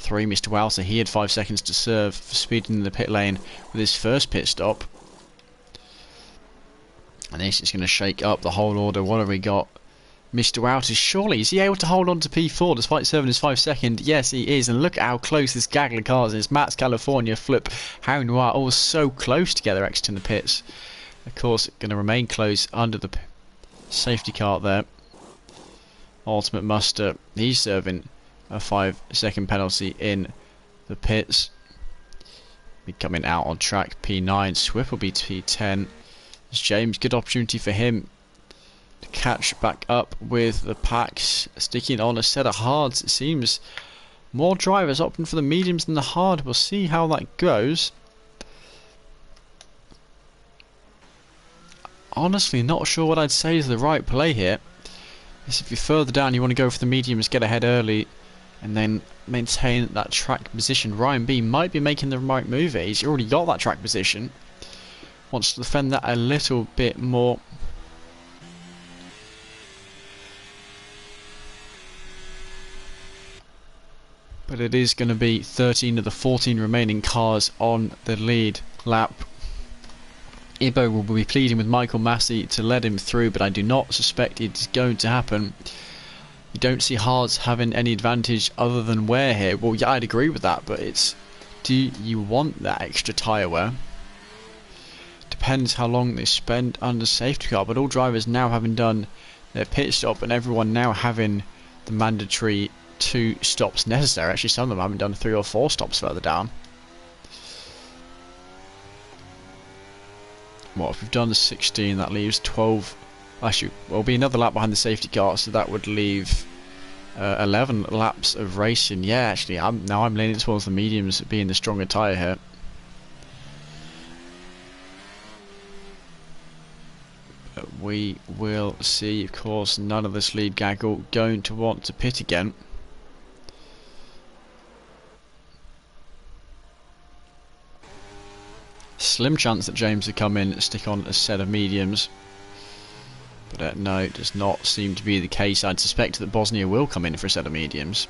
Mr. Walter, he had 5 seconds to serve for speeding in the pit lane with his first pit stop. And this is going to shake up the whole order. What have we got? Mr. Walter, surely, is he able to hold on to P4 despite serving his 5 second? Yes, he is. And look at how close this gaggle of cars is. Matt's California, Flip, Harry Noir, all so close together exiting the pits. Of course, going to remain close under the safety car there. Ultimate Muster, he's serving a 5 second penalty in the pits. Be coming out on track. P9, Swift will be P10. It's James, good opportunity for him to catch back up with the packs, sticking on a set of hards. It seems more drivers opting for the mediums than the hard. We'll see how that goes. Honestly, not sure what I'd say is the right play here. If you're further down, you want to go for the mediums, get ahead early, and then maintain that track position. Ryan B might be making the right move here. He's already got that track position. Wants to defend that a little bit more. But it is going to be 13 of the 14 remaining cars on the lead lap. Ibo will be pleading with Michael Massey to let him through, but I do not suspect it's going to happen. You don't see hards having any advantage other than wear here. Well, yeah, I'd agree with that, but it's, do you want that extra tyre wear? Depends how long they spend under safety car, but all drivers now having done their pit stop and everyone now having the mandatory 2 stops necessary. Actually, some of them haven't done 3 or 4 stops further down. What if we've done the 16? That leaves 12. Actually, well, will be another lap behind the safety car, so that would leave 11 laps of racing. Yeah, actually, I'm leaning towards the mediums being the stronger tyre here. But we will see. Of course, none of this lead gaggle going to want to pit again. Slim chance that James will come in and stick on a set of mediums. But no, it does not seem to be the case. I'd suspect that Bosnia will come in for a set of mediums.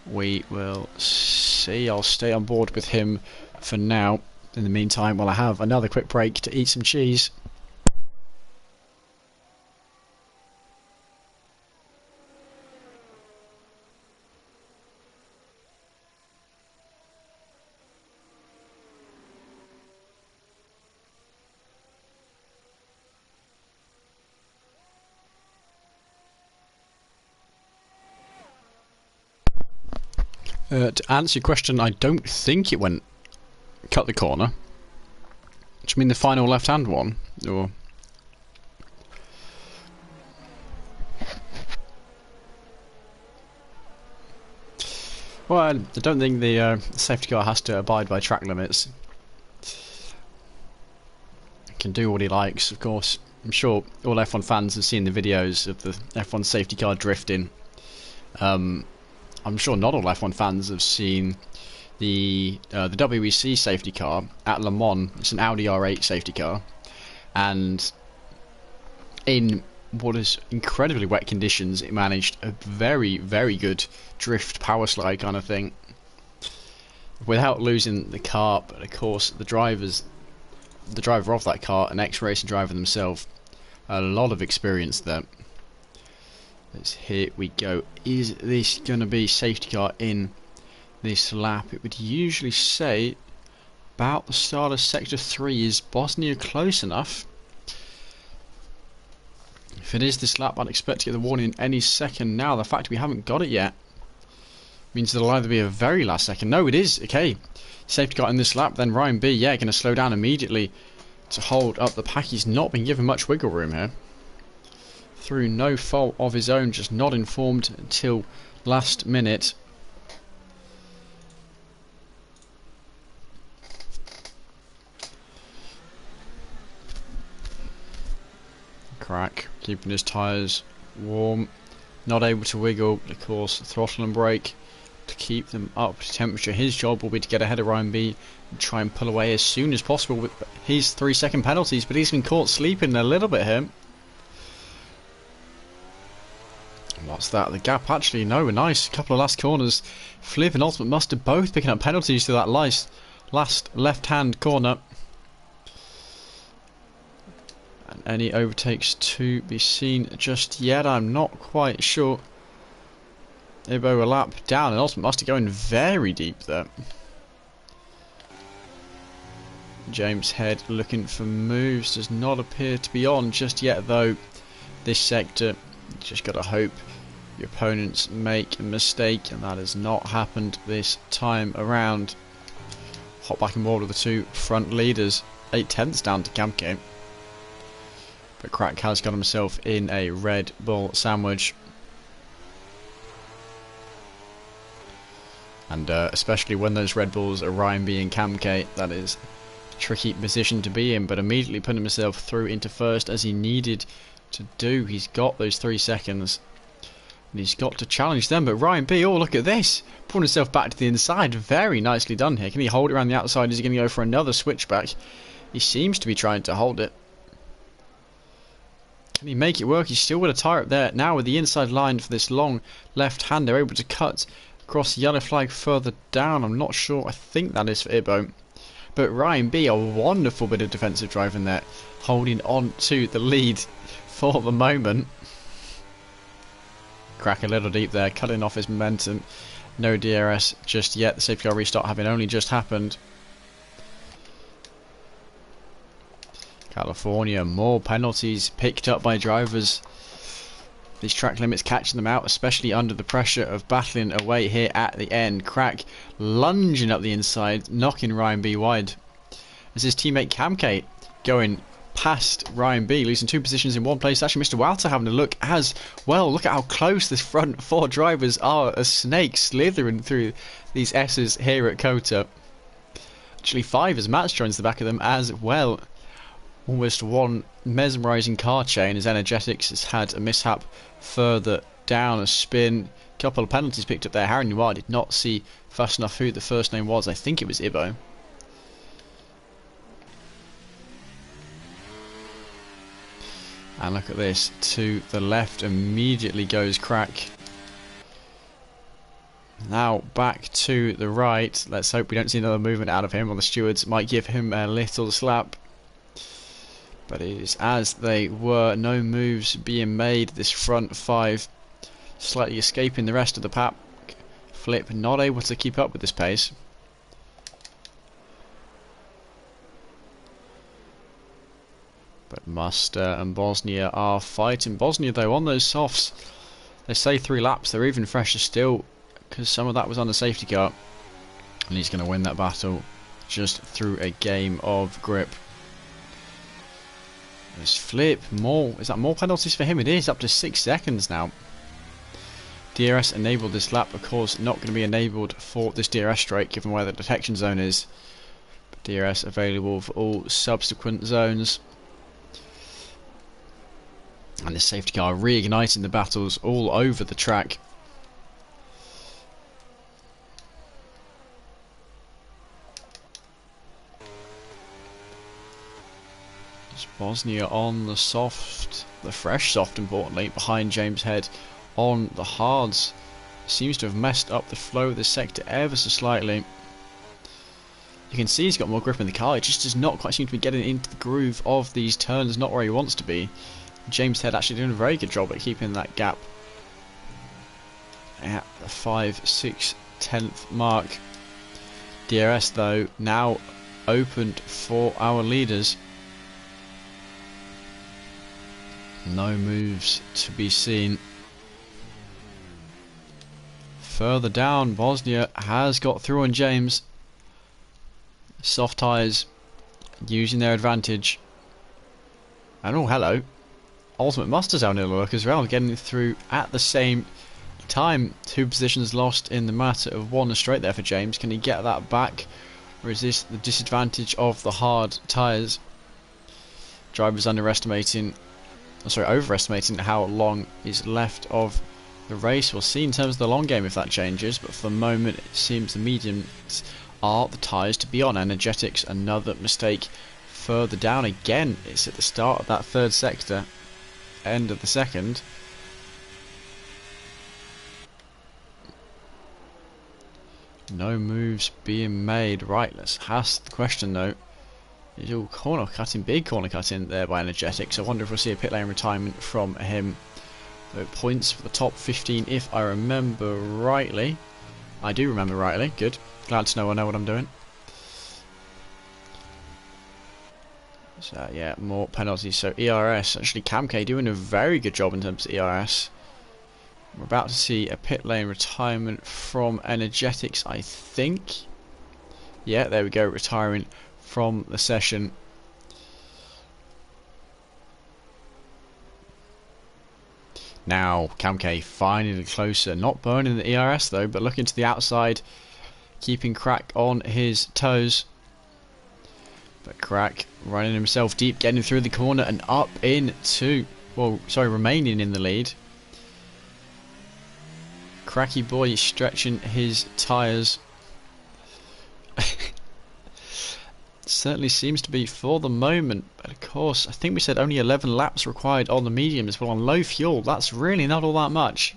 We will see. I'll stay on board with him for now. In the meantime, while I have another quick break to eat some cheese. To answer your question, I don't think it went cut the corner. Do you mean the final left-hand one? Or well, I don't think the safety car has to abide by track limits. He can do what he likes, of course. I'm sure all F1 fans have seen the videos of the F1 safety car drifting. I'm sure not all F1 fans have seen the WEC safety car at Le Mans. It's an Audi R8 safety car, and in what is incredibly wet conditions, it managed a very, very good drift power slide kind of thing without losing the car. But of course, the driver of that car, an ex-racing driver themselves, a lot of experience there. Here we go. Is this going to be safety car in this lap? It would usually say about the start of sector 3. Is Bosnia close enough? If it is this lap, I'd expect to get the warning any second now. The fact we haven't got it yet means it'll either be a very last second. No, it is. Okay. Safety car in this lap. Then Ryan B, yeah, going to slow down immediately to hold up the pack. He's not been given much wiggle room here. Through no fault of his own, just not informed until last minute. Crack, keeping his tyres warm, not able to wiggle, of course, throttle and brake to keep them up to temperature. His job will be to get ahead of Ryan B and try and pull away as soon as possible with his 3-second penalties, but he's been caught sleeping a little bit here. What's that? The gap, actually, no, nice. Couple of last corners. Flip and Ultimate Mustard both picking up penalties to that last left-hand corner. And any overtakes to be seen just yet? I'm not quite sure. Ibo a lap down, and Ultimate Mustard going very deep there. James Head looking for moves. Does not appear to be on just yet, though. This sector, just got to hope your opponents make a mistake, and that has not happened this time around. Hot back and forward with the two front leaders. 8/10 down to Kamke. But Crack has got himself in a Red Bull sandwich. And especially when those Red Bulls are Ryan B and Kamke, that is a tricky position to be in. But immediately putting himself through into first as he needed to do. He's got those 3 seconds. And he's got to challenge them. But Ryan B, oh look at this, pulling himself back to the inside. Very nicely done here. Can he hold it around the outside? Is he going to go for another switchback? He seems to be trying to hold it. Can he make it work? He's still got a tyre up there. Now with the inside line for this long left hand, they're able to cut across the yellow flag further down. I'm not sure. I think that is for Ibo. But Ryan B, a wonderful bit of defensive driving there, holding on to the lead for the moment. Crack a little deep there, cutting off his momentum. No DRS just yet. The safety car restart having only just happened. California, more penalties picked up by drivers. These track limits catching them out, especially under the pressure of battling away here at the end. Crack lunging up the inside, knocking Ryan B wide. As his teammate Kamke going past Ryan B, losing 2 positions in one place. Actually, Mr. Walter having a look as well. Look at how close this front 4 drivers are. A snake slithering through these S's here at Kota. Actually 5 as Mats joins the back of them as well. Almost one mesmerising car chain as Energetics has had a mishap further down, a spin. Couple of penalties picked up there. Harry Noir did not see fast enough who the first name was. I think it was Ibo. And look at this, to the left immediately goes Crack. Now back to the right. Let's hope we don't see another movement out of him, or the stewards might give him a little slap. But it is as they were, no moves being made. This front 5 slightly escaping the rest of the pack. Flip not able to keep up with this pace. But Muster and Bosnia are fighting. Bosnia though on those softs, they say 3 laps, they're even fresher still because some of that was on the safety car, and he's going to win that battle just through a game of grip. There's Flip, more, is that more penalties for him? It is, up to 6 seconds now. DRS enabled this lap, of course not going to be enabled for this DRS straight given where the detection zone is, but DRS available for all subsequent zones. And the safety car reigniting the battles all over the track. Bosnia on the soft, the fresh soft, importantly, behind James Head on the hards. Seems to have messed up the flow of the sector ever so slightly. You can see he's got more grip in the car, it just does not quite seem to be getting into the groove of these turns, not where he wants to be. James Head actually doing a very good job at keeping that gap at the 5/6/10th mark. DRS though now opened for our leaders. No moves to be seen. Further down, Bosnia has got through on James. Soft tyres using their advantage. And oh, hello. Ultimate Musta's having a look as well, getting through at the same time. 2 positions lost in the matter of 1 straight there for James. Can he get that back? Or is this the disadvantage of the hard tyres? Drivers overestimating how long is left of the race. We'll see in terms of the long game if that changes, but for the moment it seems the mediums are the tyres to be on. Energetics, another mistake further down again. It's at the start of that 3rd sector, end of the 2nd. No moves being made. Right, let's ask the question though. He's all corner cutting, big corner cutting there by Energetics. I wonder if we'll see a pit lane retirement from him. So points for the top 15 if I remember rightly. I do remember rightly, good. Glad to know I know what I'm doing. So yeah, more penalties. So ERS, actually Camk doing a very good job in terms of ERS. We're about to see a pit lane retirement from Energetics, I think. Yeah, there we go, retiring from the session. Now, Camk finally closer, not burning the ERS though, but looking to the outside, keeping Crack on his toes. But Crack running himself deep, getting through the corner and up into, remaining in the lead. Cracky boy stretching his tyres. Certainly seems to be for the moment, but of course I think we said only 11 laps required on the mediums. Well, on low fuel that's really not all that much.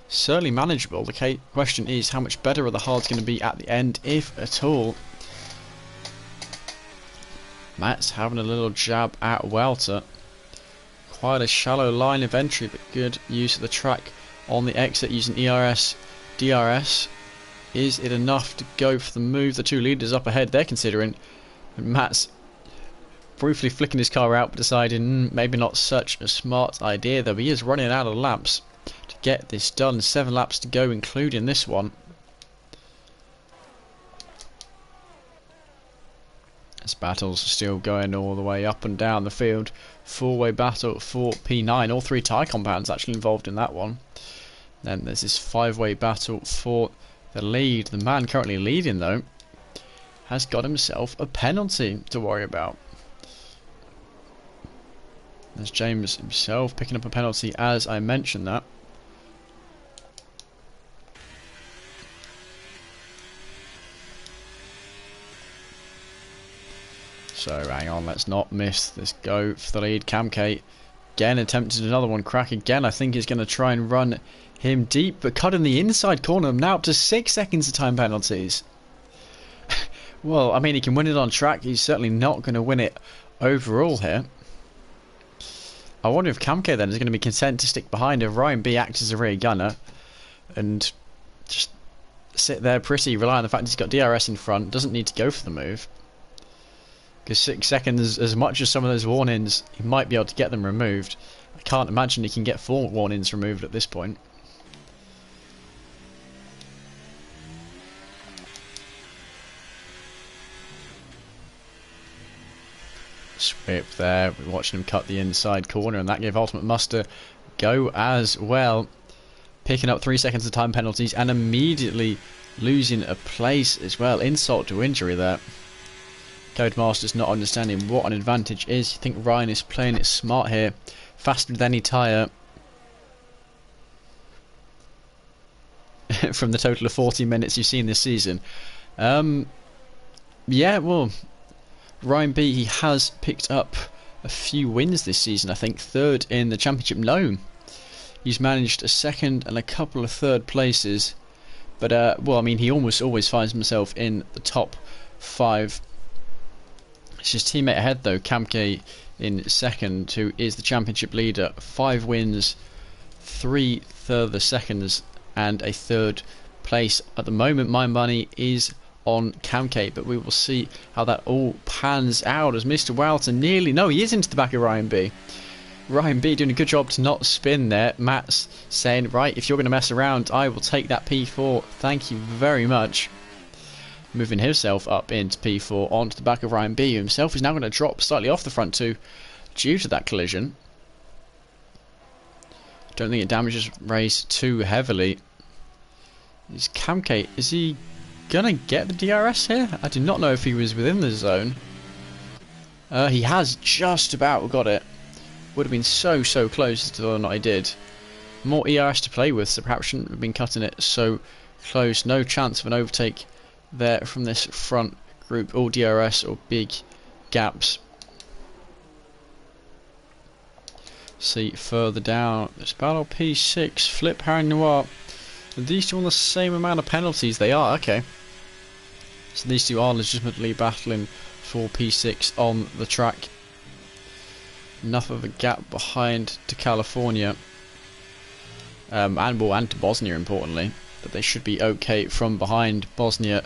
Certainly manageable. The question is how much better are the hards going to be at the end, if at all. Matt's having a little jab at Welter. Quite a shallow line of entry, but good use of the track on the exit using ERS, DRS. Is it enough to go for the move? The 2 leaders up ahead, they're considering. And Matt's briefly flicking his car out, but deciding maybe not such a smart idea, though he is running out of laps to get this done. 7 laps to go, including this one. This battle's still going all the way up and down the field. 4-way battle for P9. All 3 tyre compounds actually involved in that one. Then there's this 5-way battle for the lead. The man currently leading though has got himself a penalty to worry about. There's James himself picking up a penalty as I mentioned that. So hang on, let's not miss this go for the lead. Camk again attempted another one. Crack again I think is going to try and run him deep, but cut in the inside corner. Now up to 6 seconds of time penalties. Well, I mean, he can win it on track. He's certainly not going to win it overall here. I wonder if Camk then is going to be content to stick behind if Ryan B acts as a rear gunner and just sit there pretty, rely on the fact he's got DRS in front, doesn't need to go for the move. Because 6 seconds, as much as some of those warnings, he might be able to get them removed. I can't imagine he can get 4 warnings removed at this point. Swip there, we're watching him cut the inside corner, and that gave Ultimate Muster go as well. Picking up 3 seconds of time penalties and immediately losing a place as well. Insult to injury there. Codemaster's not understanding what an advantage is. You think Ryan is playing it smart here. Faster than any tyre. From the total of 40 minutes you've seen this season. Yeah, well, Ryan B, he has picked up a few wins this season. I think 3rd in the championship. No, he's managed a 2nd and a couple of 3rd places. But well, I mean, he almost always finds himself in the top 5. It's his teammate ahead though, Kamke in 2nd, who is the championship leader. 5 wins, 3 further seconds, and a 3rd place. At the moment, my money is on Kamke, but we will see how that all pans out as Mr. Walton nearly... No, he is into the back of Ryan B. Ryan B doing a good job to not spin there. Matt's saying, right, if you're going to mess around, I will take that P4. Thank you very much. Moving himself up into P4 onto the back of Ryan B, who himself is now going to drop slightly off the front 2 due to that collision. Don't think it damages race too heavily. Is Kamke, is he gonna get the DRS here? I do not know if he was within the zone. He has just about got it. Would have been so close to whether or not he did. More ERS to play with, so perhaps shouldn't have been cutting it so close. No chance of an overtake there from this front group. All DRS or big gaps. See further down. It's battle P6, Flip Harry Noir. Are these two on the same amount of penalties? They are, okay. So these two are legitimately battling for P6 on the track. Enough of a gap behind to California. And to Bosnia, importantly. But they should be okay from behind Bosnia.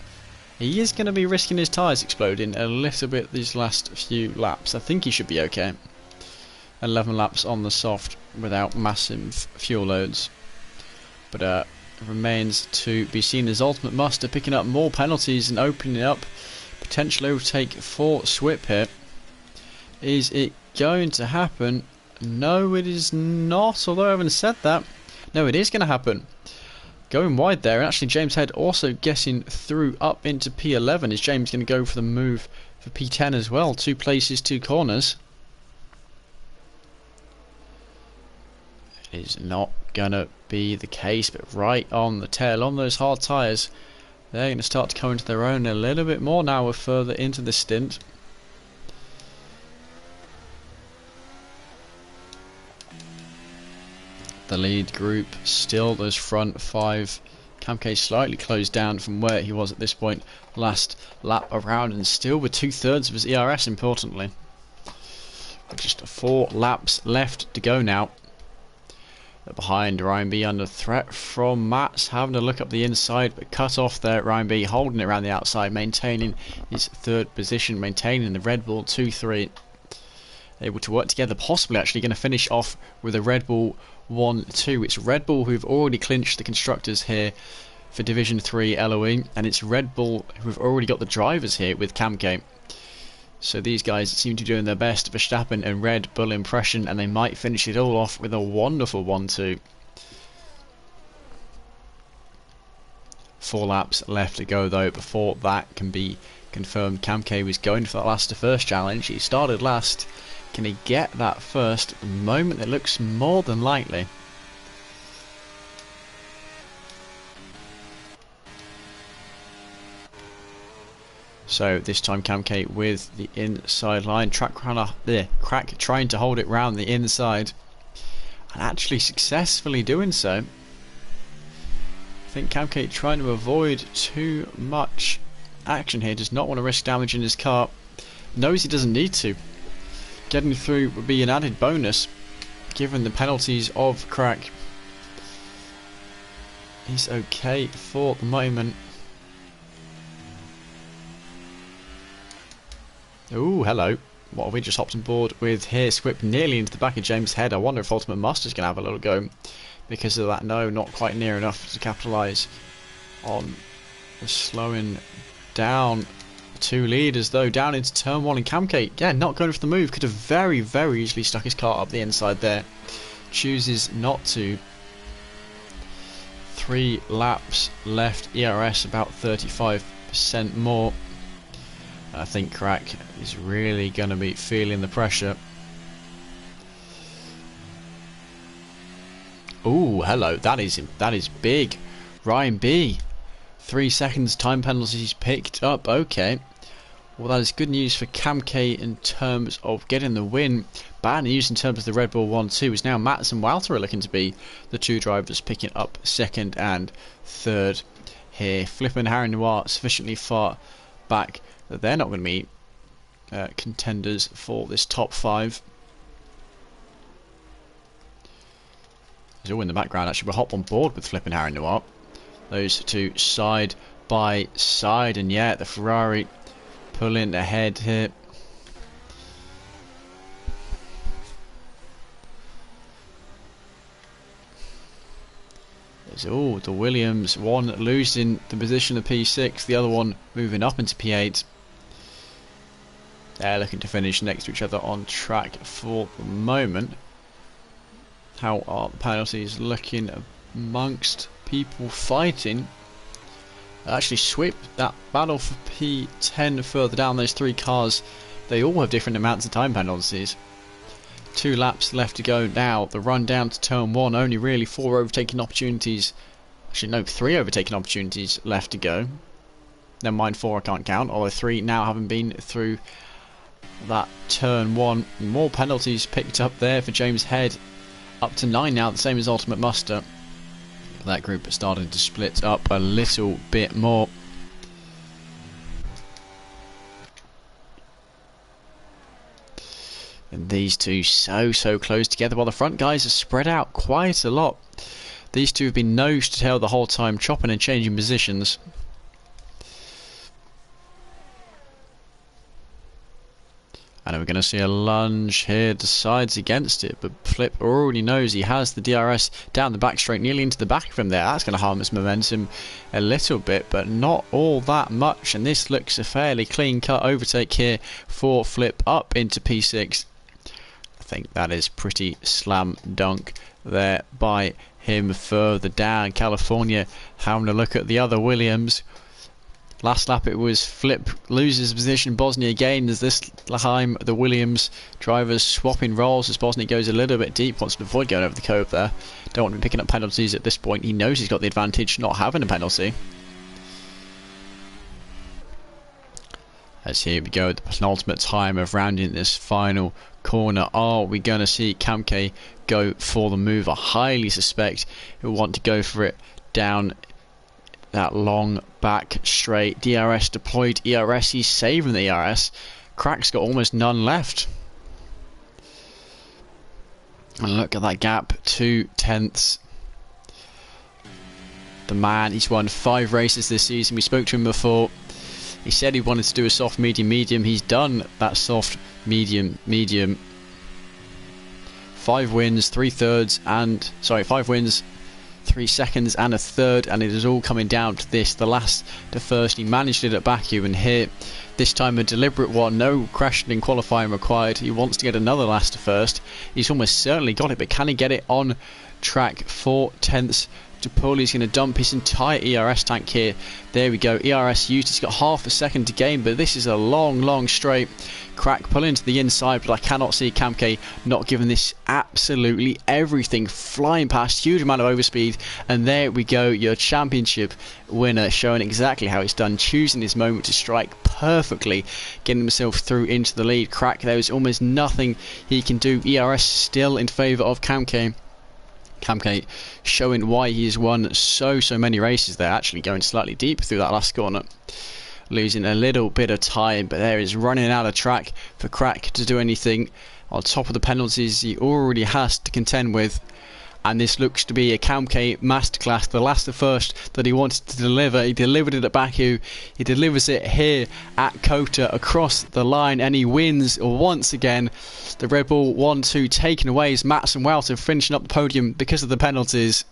He is going to be risking his tyres exploding a little bit these last few laps. I think he should be okay. 11 laps on the soft without massive fuel loads. But it remains to be seen as Ultimate Muster picking up more penalties and opening up potential overtake for Swip here. Is it going to happen? No, it is not, although I haven't said that. No, it is going to happen. Going wide there, and actually James Head also getting through up into P11. Is James going to go for the move for P10 as well? 2 places, 2 corners. Is not gonna be the case, but right on the tail on those hard tyres, they're going to start to come into their own a little bit more now. We're further into the stint. The lead group still those front 5. Kamke slightly closed down from where he was at this point last lap around, and still with 2/3 of his ERS, importantly. Just 4 laps left to go now. Behind, Ryan B under threat from Mats, having a look up the inside, but cut off there. Ryan B holding it around the outside, maintaining his 3rd position, maintaining the Red Bull 2-3. Able to work together, possibly actually going to finish off with a Red Bull 1-2. It's Red Bull who've already clinched the constructors here for Division 3 LOE, and it's Red Bull who've already got the drivers here with Kamke. So these guys seem to be doing their best Verstappen and Red Bull impression, and they might finish it all off with a wonderful 1-2. 4 laps left to go though before that can be confirmed. Kamke was going for that last to first challenge. He started last. Can he get that first? At the moment it looks more than likely. So this time Kamke with the inside line, Crack trying to hold it round the inside, and actually successfully doing so. I think Kamke trying to avoid too much action here, does not want to risk damaging his car, knows he doesn't need to. Getting through would be an added bonus given the penalties of Crack. He's okay for the moment. Ooh, hello. What have we just hopped on board with here? Swip nearly into the back of James' head. I wonder if Ultimate Master's going to have a little go because of that. No, not quite near enough to capitalise on the slowing down. 2 leaders though down into turn 1, and Kamke, yeah, not going for the move. Could have very easily stuck his car up the inside there. Chooses not to. 3 laps left. ERS about 35% more. I think Crack is really going to be feeling the pressure. Ooh, hello. That is big. Ryan B. 3 seconds time penalties picked up. Okay. Well, that is good news for Kamke in terms of getting the win. Bad news in terms of the Red Bull 1-2 is now Mats and Walter are looking to be the two drivers picking up second and third here. Flip and Harry Noir sufficiently far back that they're not going to be contenders for this top 5. He's all in the background. Actually, we'll hop on board with Flip and Harry Noir. Those two side by side, and yeah, the Ferrari pulling ahead here. There's the Williams, one losing the position of P6, the other one moving up into P8. They're looking to finish next to each other on track for the moment. How are the penalties looking amongst people fighting? Actually sweep that battle for P10 further down. Those 3 cars, they all have different amounts of time penalties. 2 laps left to go now. The run down to turn 1, only really 4 overtaking opportunities. Actually no, 3 overtaking opportunities left to go. Never mind 4 I can't count, although 3 now having been through that turn 1. More penalties picked up there for James Head, up to 9 now, the same as Ultimate Muster. That group is starting to split up a little bit more. And these two so close together, while the front guys are spread out quite a lot. These two have been nose to tail the whole time, chopping and changing positions. And we're going to see a lunge here, decides against it, but Flip already knows he has the DRS down the back straight, nearly into the back of him there. That's going to harm his momentum a little bit, but not all that much, and this looks a fairly clean-cut overtake here for Flip up into P6. I think that is pretty slam dunk there by him. Further down, California having a look at the other Williams. Last lap it was Flip loses position, Bosnia again, as this time the Williams drivers swapping roles as Bosnia goes a little bit deep, wants to avoid going over the cove there. Don't want to be picking up penalties at this point. He knows he's got the advantage not having a penalty. As here we go, the penultimate time of rounding this final corner. Are we going to see Kamke go for the move? I highly suspect he'll want to go for it down that long back straight. DRS deployed, ERS, he's saving the ERS. Crack's got almost none left. And look at that gap, 2/10. The man, he's won 5 races this season. We spoke to him before. He said he wanted to do a soft medium medium. He's done that soft medium medium. 5 wins, 3/3 and 5 wins, 3 seconds and a third, and it is all coming down to this, the last to first. He managed it at Baku, and here this time a deliberate one, no crashing in qualifying required. He wants to get another last to first. He's almost certainly got it, but can he get it on track? 4/10 to pull. He's going to dump his entire ERS tank here. There we go, ERS used. He's got half a second to gain, but this is a long straight. Crack pulling to the inside, but I cannot see Kamke not giving this absolutely everything, flying past, huge amount of overspeed, and there we go, your championship winner, showing exactly how it's done, choosing his moment to strike perfectly, getting himself through into the lead. Crack, there is almost nothing he can do. ERS still in favour of Kamke. Kamke showing why he has won so many races there, actually going slightly deep through that last corner. Losing a little bit of time, but there is running out of track for Crack to do anything on top of the penalties he already has to contend with. And this looks to be a Kamke masterclass, the last of first that he wanted to deliver. He delivered it at Baku, he delivers it here at Kota across the line, and he wins once again. The Red Bull 1-2 taken away as Mats and Walter finishing up the podium because of the penalties.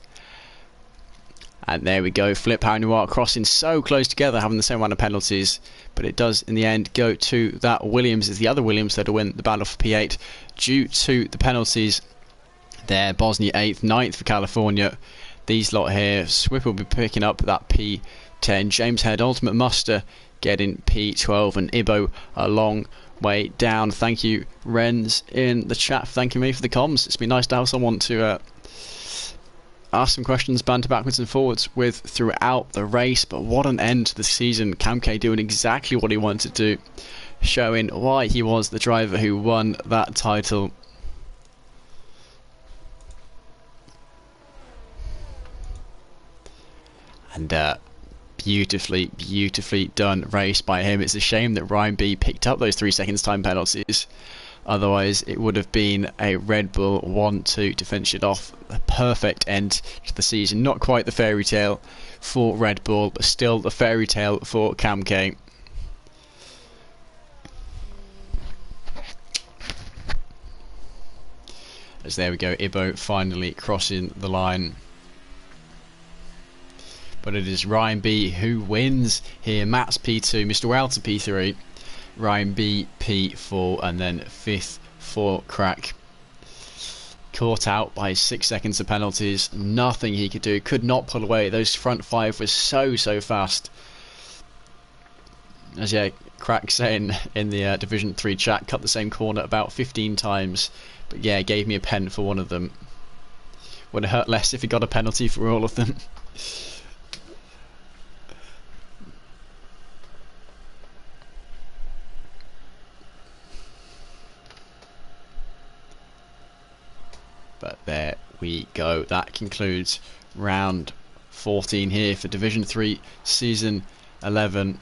And there we go, Flip, Harry Noir crossing so close together, having the same amount of penalties, but it does in the end go to that Williams. It's the other Williams that'll win the battle for P8 due to the penalties. There, Bosnia 8th, 9th for California. These lot here, Swip will be picking up that P10. James Head, Ultimate Muster getting P12, and Ibo a long way down. Thank you, Renz, in the chat for thanking me for the comms. It's been nice to have someone to asked some questions, banter backwards and forwards with throughout the race, but what an end to the season. Cam K doing exactly what he wanted to do, showing why he was the driver who won that title. And beautifully done race by him. It's a shame that Ryan B picked up those 3 seconds time penalties. Otherwise, it would have been a Red Bull 1-2 to finish it off. A perfect end to the season. Not quite the fairy tale for Red Bull, but still the fairy tale for Cam K. As there we go, Ibo finally crossing the line. But it is Ryan B who wins here. Matt's P2, Mr. Welter P3, Ryan B P4, and then 5th for Crack. Caught out by 6 seconds of penalties. Nothing he could do. Could not pull away. Those front 5 were so fast. As Crack saying in the Division 3 chat, cut the same corner about 15 times. But yeah, gave me a pen for one of them. Would have hurt less if he got a penalty for all of them. But there we go. That concludes round 14 here for Division 3 Season 11.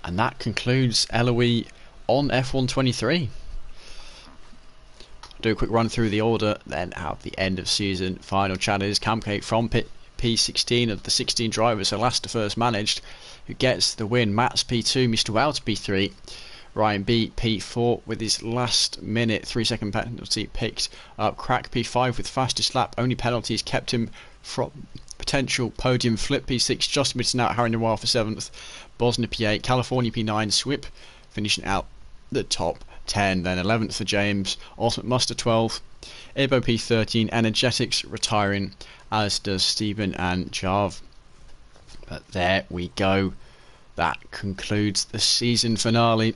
And that concludes LOE on F123. Do a quick run through the order, then at the end of season final chat is Cam K from P16 of the 16 drivers, so last to first managed, who gets the win. Matt's P2, Mr. Wells P3, Ryan B P4 with his last minute 3 second penalty picked up. Crack P5 with fastest lap. Only penalties kept him from potential podium flip. P6 just missing out Harry Noir for 7th. Bosnia P8, California P9, Swip finishing out the top 10. Then 11th for James, Ultimate Muster 12, Ibo P13, Energetics retiring, as does Stephen and Jarv. But there we go. That concludes the season finale.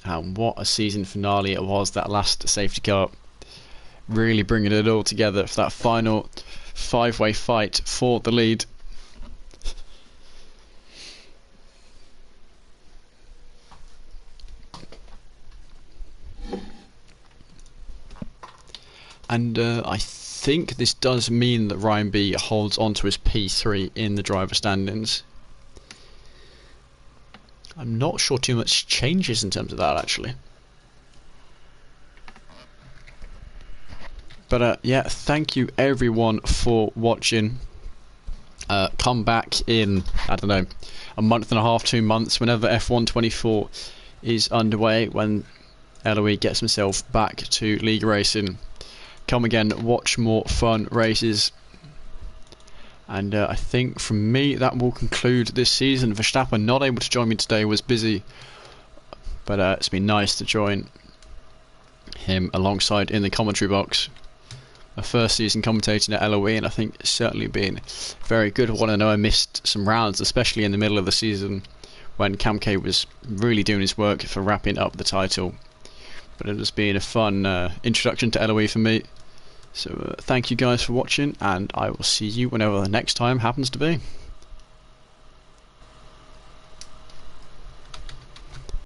And what a season finale it was, that last safety car. Really bringing it all together for that final 5-way fight for the lead. And I think this does mean that Ryan B holds on to his P3 in the driver standings. I'm not sure too much changes in terms of that, actually. But yeah, thank you everyone for watching. Come back in, I don't know, a month and a half, 2 months, whenever F124 is underway, when LOE gets himself back to league racing. Come again, watch more fun races. And I think from me that will conclude this season. Verstappen, not able to join me today, was busy, but it's been nice to join him alongside in the commentary box. My first season commentating at LOE, and I think it's certainly been very good one. I know I missed some rounds, especially in the middle of the season when Cam K was really doing his work for wrapping up the title. But it has been a fun introduction to LOE for me. So thank you guys for watching, and I will see you whenever the next time happens to be.